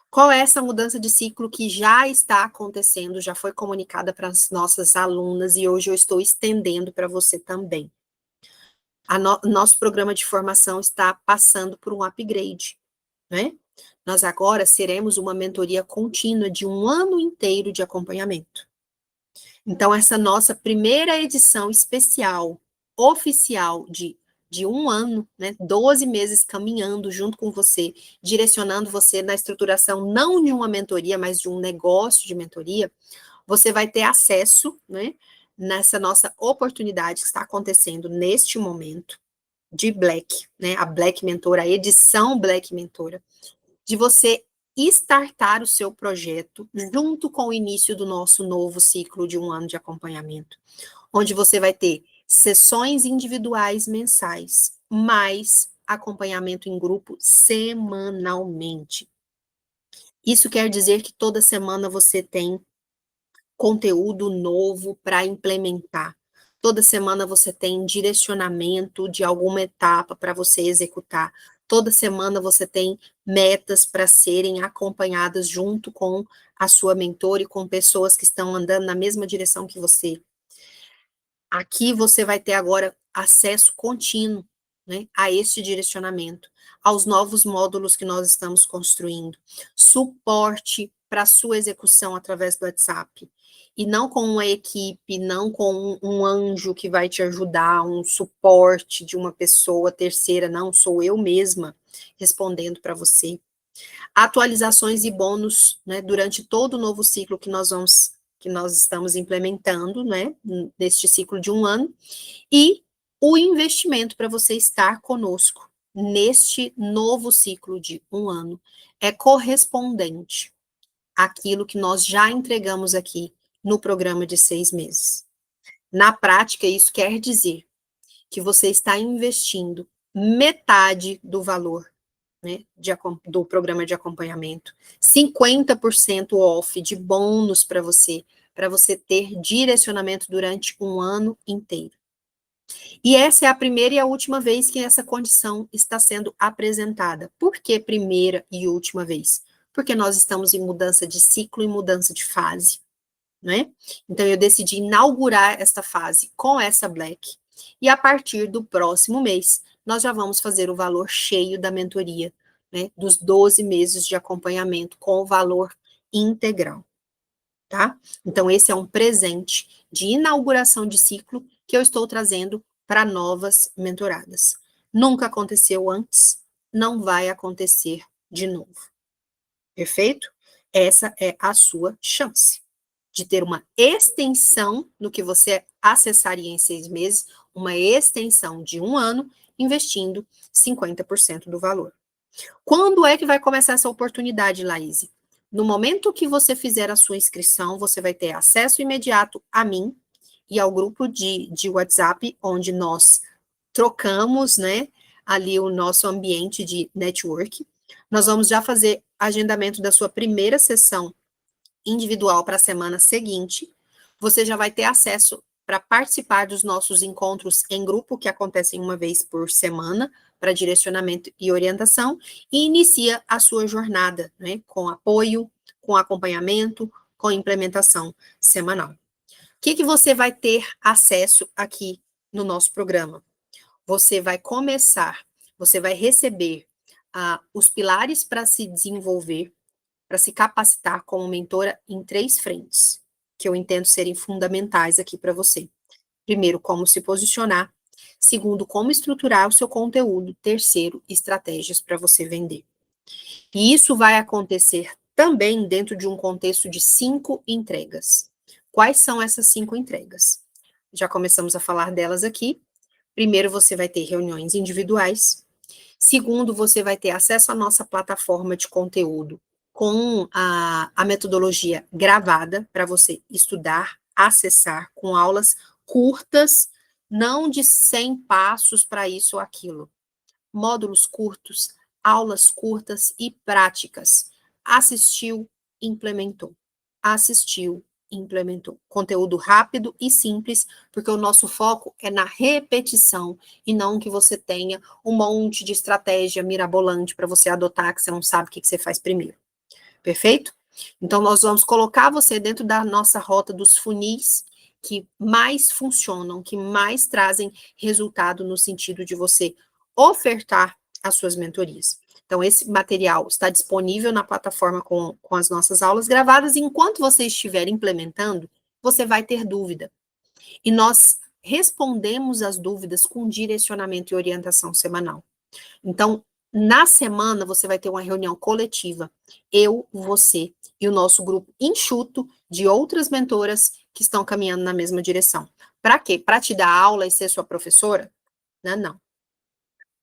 S1: Qual é essa mudança de ciclo que já está acontecendo, já foi comunicada para as nossas alunas e hoje eu estou estendendo para você também. Nosso programa de formação está passando por um upgrade, né? Nós agora seremos uma mentoria contínua de um ano inteiro de acompanhamento. Então, essa nossa primeira edição especial, oficial, de um ano, né, 12 meses caminhando junto com você, direcionando você na estruturação não de uma mentoria, mas de um negócio de mentoria, você vai ter acesso, né, nessa nossa oportunidade que está acontecendo neste momento de Black, né, a Black Mentora, a edição Black Mentora, de você startar o seu projeto junto com o início do nosso novo ciclo de um ano de acompanhamento, onde você vai ter sessões individuais mensais, mais acompanhamento em grupo semanalmente. Isso quer dizer que toda semana você tem conteúdo novo para implementar. Toda semana você tem direcionamento de alguma etapa para você executar. Toda semana você tem metas para serem acompanhadas junto com a sua mentora e com pessoas que estão andando na mesma direção que você. Aqui você vai ter agora acesso contínuo, né, a este direcionamento, aos novos módulos que nós estamos construindo, suporte para a sua execução através do WhatsApp, e não com uma equipe, não com um anjo que vai te ajudar, um suporte de uma pessoa terceira, não, sou eu mesma respondendo para você. Atualizações e bônus, né, durante todo o novo ciclo que nós estamos implementando, né, neste ciclo de um ano, e o investimento para você estar conosco neste novo ciclo de um ano é correspondente. aquilo que nós já entregamos aqui no programa de 6 meses. Na prática, isso quer dizer que você está investindo metade do valor, né, do programa de acompanhamento, 50% off de bônus para você ter direcionamento durante um ano inteiro. E essa é a primeira e a última vez que essa condição está sendo apresentada. Por que primeira e última vez? Porque nós estamos em mudança de ciclo e mudança de fase, né? Então eu decidi inaugurar esta fase com essa Black. E a partir do próximo mês, nós já vamos fazer o valor cheio da mentoria, né? Dos 12 meses de acompanhamento com o valor integral, tá? Então esse é um presente de inauguração de ciclo que eu estou trazendo para novas mentoradas. Nunca aconteceu antes, não vai acontecer de novo. Perfeito? Essa é a sua chance de ter uma extensão no que você acessaria em 6 meses, uma extensão de um ano, investindo 50% do valor. Quando é que vai começar essa oportunidade, Laís? No momento que você fizer a sua inscrição, você vai ter acesso imediato a mim e ao grupo de WhatsApp, onde nós trocamos, né, ali o nosso ambiente de network. Nós vamos já fazer agendamento da sua primeira sessão individual para a semana seguinte. Você já vai ter acesso para participar dos nossos encontros em grupo, que acontecem uma vez por semana, para direcionamento e orientação, e inicia a sua jornada, né, com apoio, com acompanhamento, com implementação semanal. O que você vai ter acesso aqui no nosso programa? Você vai começar, você vai receber os pilares para se desenvolver, para se capacitar como mentora em 3 frentes, que eu entendo serem fundamentais aqui para você. Primeiro, como se posicionar. Segundo, como estruturar o seu conteúdo. Terceiro, estratégias para você vender. E isso vai acontecer também dentro de um contexto de 5 entregas. Quais são essas 5 entregas? Já começamos a falar delas aqui. Primeiro, você vai ter reuniões individuais. Segundo, você vai ter acesso à nossa plataforma de conteúdo com a metodologia gravada para você estudar, acessar, com aulas curtas, não de 100 passos para isso ou aquilo. Módulos curtos, aulas curtas e práticas. Assistiu, implementou. Assistiu, implementou. Conteúdo rápido e simples, porque o nosso foco é na repetição e não que você tenha um monte de estratégia mirabolante para você adotar que você não sabe o que você faz primeiro. Perfeito? Então, nós vamos colocar você dentro da nossa rota dos funis que mais funcionam, que mais trazem resultado no sentido de você ofertar as suas mentorias. Então, esse material está disponível na plataforma com as nossas aulas gravadas, e enquanto você estiver implementando, você vai ter dúvida. E nós respondemos as dúvidas com direcionamento e orientação semanal. Então, na semana, você vai ter uma reunião coletiva. Eu, você e o nosso grupo enxuto de outras mentoras que estão caminhando na mesma direção. Para quê? Para te dar aula e ser sua professora? Não, não.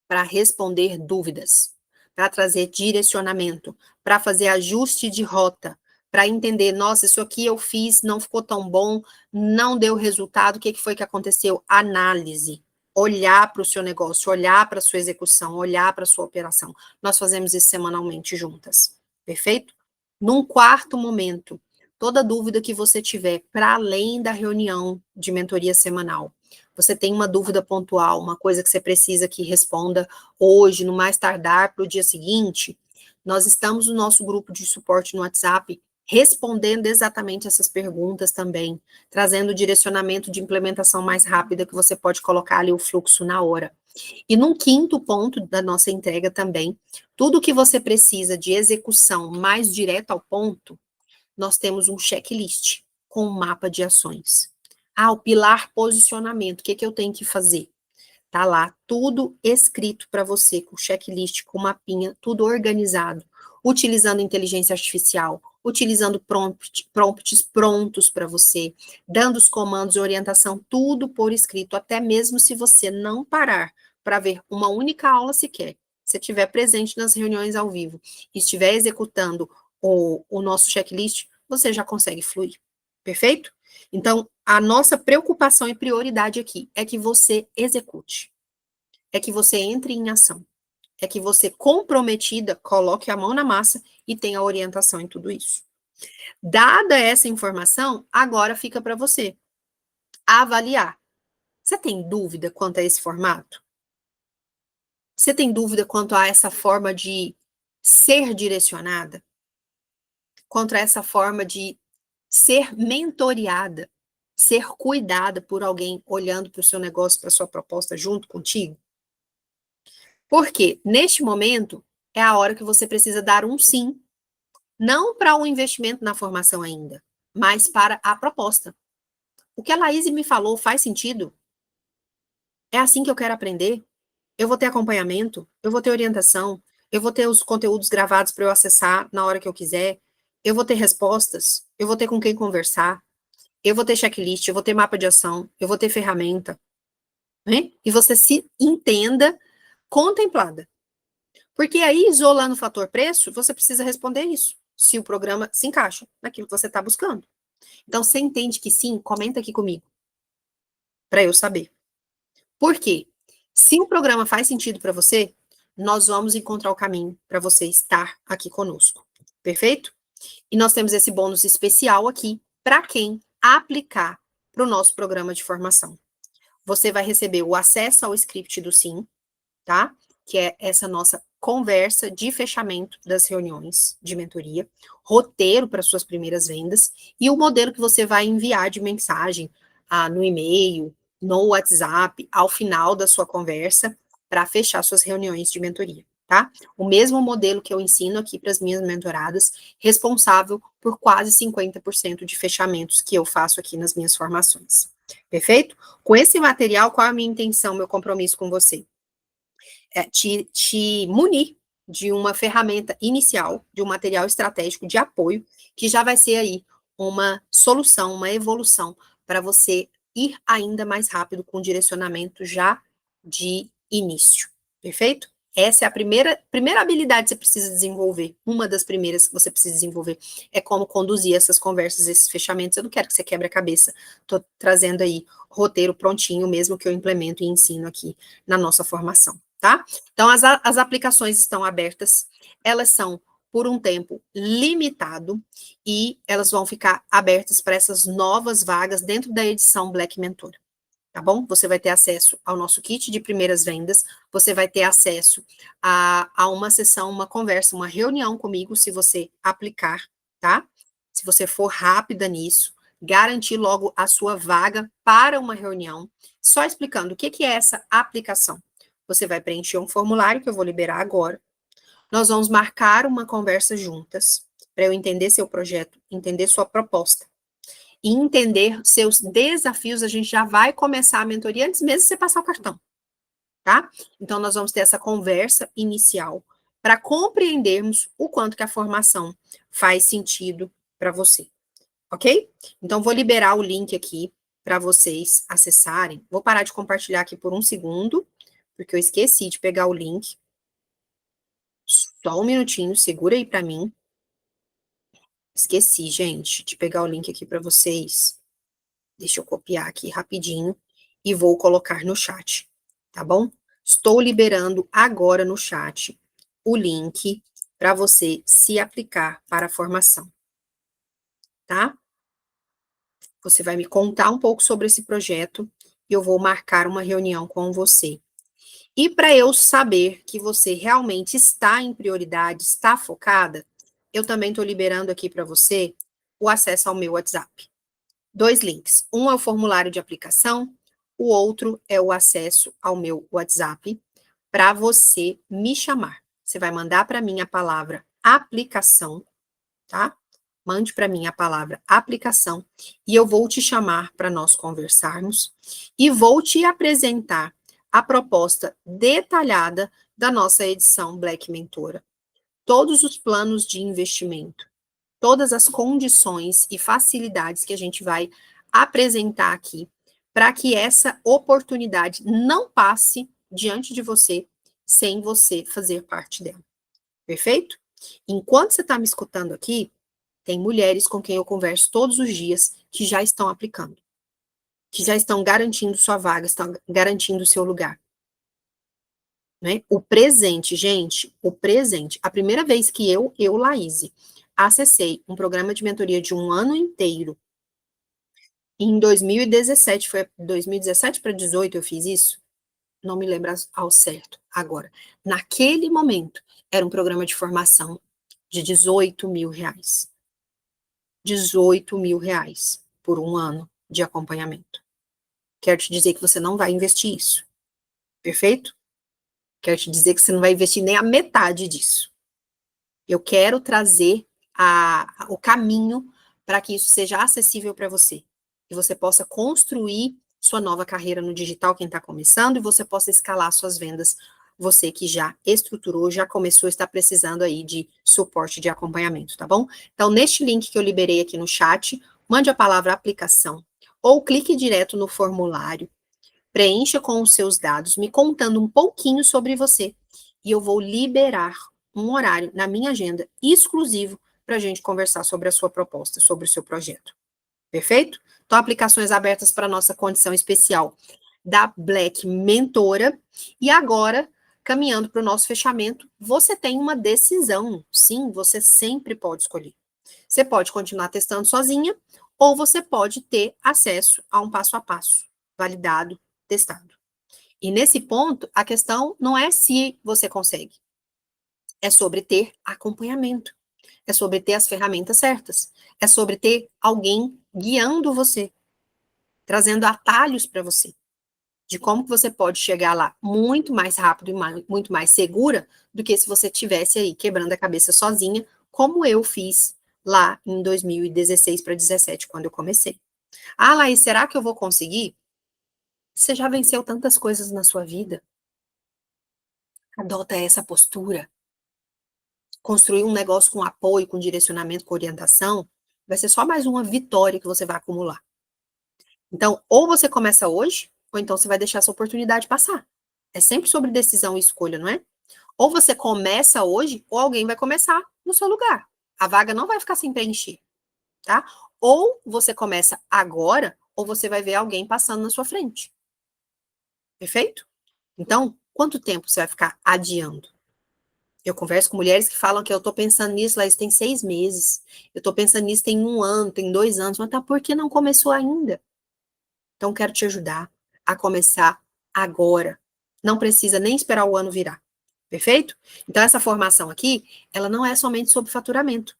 S1: Para responder dúvidas, para trazer direcionamento, para fazer ajuste de rota, para entender, nossa, isso aqui eu fiz, não ficou tão bom, não deu resultado, o que foi que aconteceu? Análise. Olhar para o seu negócio, olhar para a sua execução, olhar para a sua operação. Nós fazemos isso semanalmente juntas. Perfeito? Num quarto momento, toda dúvida que você tiver, para além da reunião de mentoria semanal, você tem uma dúvida pontual, uma coisa que você precisa que responda hoje, no mais tardar para o dia seguinte, nós estamos no nosso grupo de suporte no WhatsApp respondendo exatamente essas perguntas também, trazendo direcionamento de implementação mais rápida que você pode colocar ali o fluxo na hora. E num quinto ponto da nossa entrega também, tudo que você precisa de execução mais direto ao ponto, nós temos um checklist com um mapa de ações. O pilar posicionamento, o que eu tenho que fazer? Tá lá, tudo escrito para você, com checklist, com mapinha, tudo organizado, utilizando inteligência artificial, utilizando prompts prontos para você, dando os comandos, orientação, tudo por escrito, até mesmo se você não parar para ver uma única aula sequer, se estiver presente nas reuniões ao vivo, estiver executando o nosso checklist, você já consegue fluir. Perfeito? Então, a nossa preocupação e prioridade aqui é que você execute, é que você entre em ação, é que você, comprometida, coloque a mão na massa e tenha orientação em tudo isso. Dada essa informação, agora fica para você avaliar. Você tem dúvida quanto a esse formato? Você tem dúvida quanto a essa forma de ser direcionada? Quanto a essa forma de ser mentoreada? Ser cuidada por alguém olhando para o seu negócio, para a sua proposta junto contigo? Porque neste momento é a hora que você precisa dar um sim, não para um investimento na formação ainda, mas para a proposta. O que a Laís me falou faz sentido? É assim que eu quero aprender? Eu vou ter acompanhamento, eu vou ter orientação, eu vou ter os conteúdos gravados para eu acessar na hora que eu quiser, eu vou ter respostas, eu vou ter com quem conversar, eu vou ter checklist, eu vou ter mapa de ação, eu vou ter ferramenta, né? E você se entenda contemplada. Porque aí, isolando o fator preço, você precisa responder isso, se o programa se encaixa naquilo que você está buscando. Então, você entende que sim? Comenta aqui comigo, para eu saber. Por quê? Se o programa faz sentido para você, nós vamos encontrar o caminho para você estar aqui conosco. Perfeito? E nós temos esse bônus especial aqui para quem aplicar para o nosso programa de formação. Você vai receber o acesso ao script do Sim, tá? Que é essa nossa conversa de fechamento das reuniões de mentoria, roteiro para suas primeiras vendas e o modelo que você vai enviar de mensagem no e-mail, no WhatsApp, ao final da sua conversa, para fechar suas reuniões de mentoria, tá? O mesmo modelo que eu ensino aqui para as minhas mentoradas, responsável por quase 50% de fechamentos que eu faço aqui nas minhas formações. Perfeito? Com esse material, qual é a minha intenção, meu compromisso com você? Te munir de uma ferramenta inicial, de um material estratégico de apoio, que já vai ser aí uma solução, uma evolução para você ir ainda mais rápido com direcionamento já de início. Perfeito? Essa é a primeira habilidade que você precisa desenvolver. Uma das primeiras que você precisa desenvolver é como conduzir essas conversas, esses fechamentos. Eu não quero que você quebre a cabeça. Estou trazendo aí roteiro prontinho, mesmo que eu implemento e ensino aqui na nossa formação, tá? Então, as aplicações estão abertas, elas são por um tempo limitado e elas vão ficar abertas para essas novas vagas dentro da edição Black Mentor. Tá bom? Você vai ter acesso ao nosso kit de primeiras vendas, você vai ter acesso a uma sessão, uma conversa, uma reunião comigo, se você aplicar, tá? Se você for rápida nisso, garantir logo a sua vaga para uma reunião, só explicando o que é essa aplicação. Você vai preencher um formulário que eu vou liberar agora. Nós vamos marcar uma conversa juntas, para eu entender seu projeto, entender sua proposta e entender seus desafios. A gente já vai começar a mentoria antes mesmo de você passar o cartão, tá? Então, nós vamos ter essa conversa inicial para compreendermos o quanto que a formação faz sentido para você, ok? Então, vou liberar o link aqui para vocês acessarem. Vou parar de compartilhar aqui por um segundo, porque eu esqueci de pegar o link. Só um minutinho, segura aí para mim. Esqueci, gente, de pegar o link aqui para vocês. Deixa eu copiar aqui rapidinho e vou colocar no chat, tá bom? Estou liberando agora no chat o link para você se aplicar para a formação, tá? Você vai me contar um pouco sobre esse projeto e eu vou marcar uma reunião com você. E para eu saber que você realmente está em prioridade, está focada, eu também estou liberando aqui para você o acesso ao meu WhatsApp. 2 links. Um é o formulário de aplicação, o outro é o acesso ao meu WhatsApp para você me chamar. Você vai mandar para mim a palavra aplicação, tá? Mande para mim a palavra aplicação e eu vou te chamar para nós conversarmos e vou te apresentar a proposta detalhada da nossa edição Black Mentora. Todos os planos de investimento, todas as condições e facilidades que a gente vai apresentar aqui para que essa oportunidade não passe diante de você sem você fazer parte dela. Perfeito? Enquanto você está me escutando aqui, tem mulheres com quem eu converso todos os dias que já estão aplicando, que já estão garantindo sua vaga, estão garantindo o seu lugar. Né? O presente, gente, o presente. A primeira vez que Laís, acessei um programa de mentoria de um ano inteiro, em 2017, foi 2017 para 2018 eu fiz isso? Não me lembro ao certo agora. Naquele momento, era um programa de formação de 18 mil reais. 18 mil reais por um ano de acompanhamento. Quero te dizer que você não vai investir isso. Perfeito? Quero te dizer que você não vai investir nem a metade disso. Eu quero trazer o caminho para que isso seja acessível para você. Que você possa construir sua nova carreira no digital, quem está começando, e você possa escalar suas vendas. Você que já estruturou, já começou, está precisando aí de suporte de acompanhamento, tá bom? Então, neste link que eu liberei aqui no chat, mande a palavra aplicação, ou clique direto no formulário, preencha com os seus dados, me contando um pouquinho sobre você, e eu vou liberar um horário na minha agenda exclusivo para a gente conversar sobre a sua proposta, sobre o seu projeto. Perfeito? Então, aplicações abertas para a nossa condição especial da Black Mentora. E agora, caminhando para o nosso fechamento, você tem uma decisão. Sim, você sempre pode escolher. Você pode continuar testando sozinha, ou você pode ter acesso a um passo a passo, validado, testado. E nesse ponto, a questão não é se você consegue, é sobre ter acompanhamento, é sobre ter as ferramentas certas, é sobre ter alguém guiando você, trazendo atalhos para você, de como que você pode chegar lá muito mais rápido e muito mais segura do que se você tivesse aí quebrando a cabeça sozinha, como eu fiz lá em 2016 para 2017, quando eu comecei. Ah, Laís, será que eu vou conseguir? Você já venceu tantas coisas na sua vida. Adota essa postura. Construir um negócio com apoio, com direcionamento, com orientação, vai ser só mais uma vitória que você vai acumular. Então, ou você começa hoje, ou então você vai deixar essa oportunidade passar. É sempre sobre decisão e escolha, não é? Ou você começa hoje, ou alguém vai começar no seu lugar. A vaga não vai ficar sem preencher, tá? Ou você começa agora, ou você vai ver alguém passando na sua frente. Perfeito? Então, quanto tempo você vai ficar adiando? Eu converso com mulheres que falam que eu tô pensando nisso, lá isso tem 6 meses. Eu tô pensando nisso tem 1 ano, tem 2 anos. Mas tá, por que não começou ainda? Então, quero te ajudar a começar agora. Não precisa nem esperar o ano virar. Perfeito? Então, essa formação aqui, ela não é somente sobre faturamento.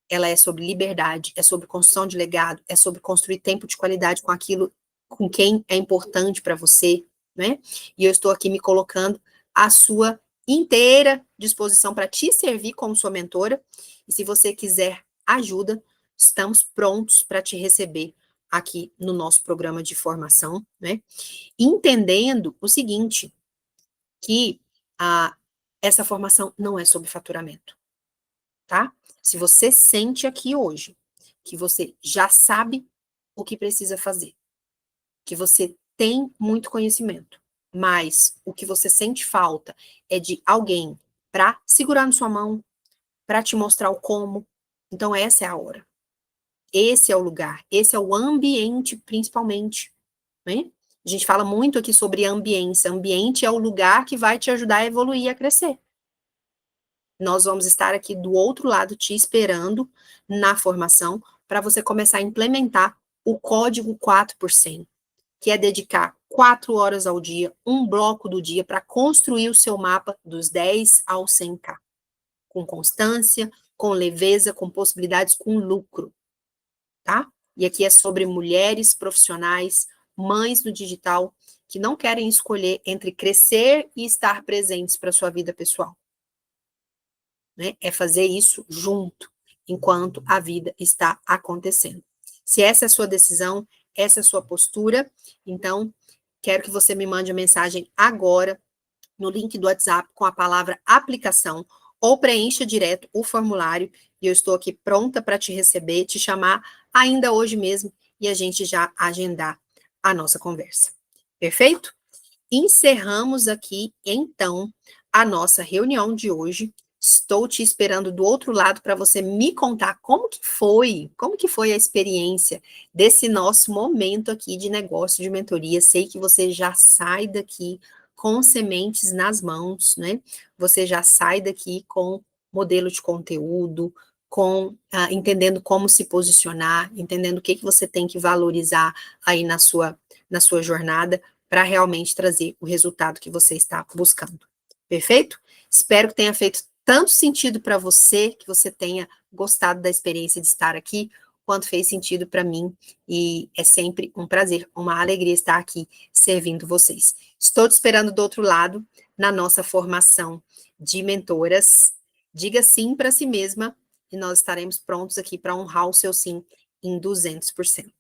S1: Ela é sobre liberdade, é sobre construção de legado, é sobre construir tempo de qualidade com aquilo, com quem é importante para você, né? E eu estou aqui me colocando à sua inteira disposição para te servir como sua mentora. E se você quiser ajuda, estamos prontos para te receber aqui no nosso programa de formação, né? Entendendo o seguinte, que essa formação não é sobre faturamento, tá? Se você sente aqui hoje que você já sabe o que precisa fazer, que você tem muito conhecimento, mas o que você sente falta é de alguém para segurar na sua mão, para te mostrar o como, então essa é a hora. Esse é o lugar, esse é o ambiente principalmente, né? A gente fala muito aqui sobre ambiência. Ambiente é o lugar que vai te ajudar a evoluir e a crescer. Nós vamos estar aqui do outro lado te esperando na formação para você começar a implementar o código 4%, que é dedicar 4 horas ao dia, um bloco do dia, para construir o seu mapa dos 10 ao 100K, com constância, com leveza, com possibilidades, com lucro, tá? E aqui é sobre mulheres profissionais, mães do digital, que não querem escolher entre crescer e estar presentes para sua vida pessoal. Né? É fazer isso junto, enquanto a vida está acontecendo. Se essa é a sua decisão, essa é a sua postura, então quero que você me mande a mensagem agora no link do WhatsApp com a palavra aplicação ou preencha direto o formulário e eu estou aqui pronta para te receber, te chamar ainda hoje mesmo e a gente já agendar a nossa conversa. Perfeito? Encerramos aqui, então, a nossa reunião de hoje. Estou te esperando do outro lado para você me contar como que foi a experiência desse nosso momento aqui de negócio de mentoria. Sei que você já sai daqui com sementes nas mãos, né? Você já sai daqui com modelo de conteúdo, com entendendo como se posicionar, entendendo o que que você tem que valorizar aí na sua jornada para realmente trazer o resultado que você está buscando. Perfeito? Espero que tenha feito tanto sentido para você, que você tenha gostado da experiência de estar aqui, quanto fez sentido para mim. E é sempre um prazer, uma alegria estar aqui servindo vocês. Estou te esperando do outro lado, na nossa formação de mentoras. Diga sim para si mesma e nós estaremos prontos aqui para honrar o seu sim em 200%.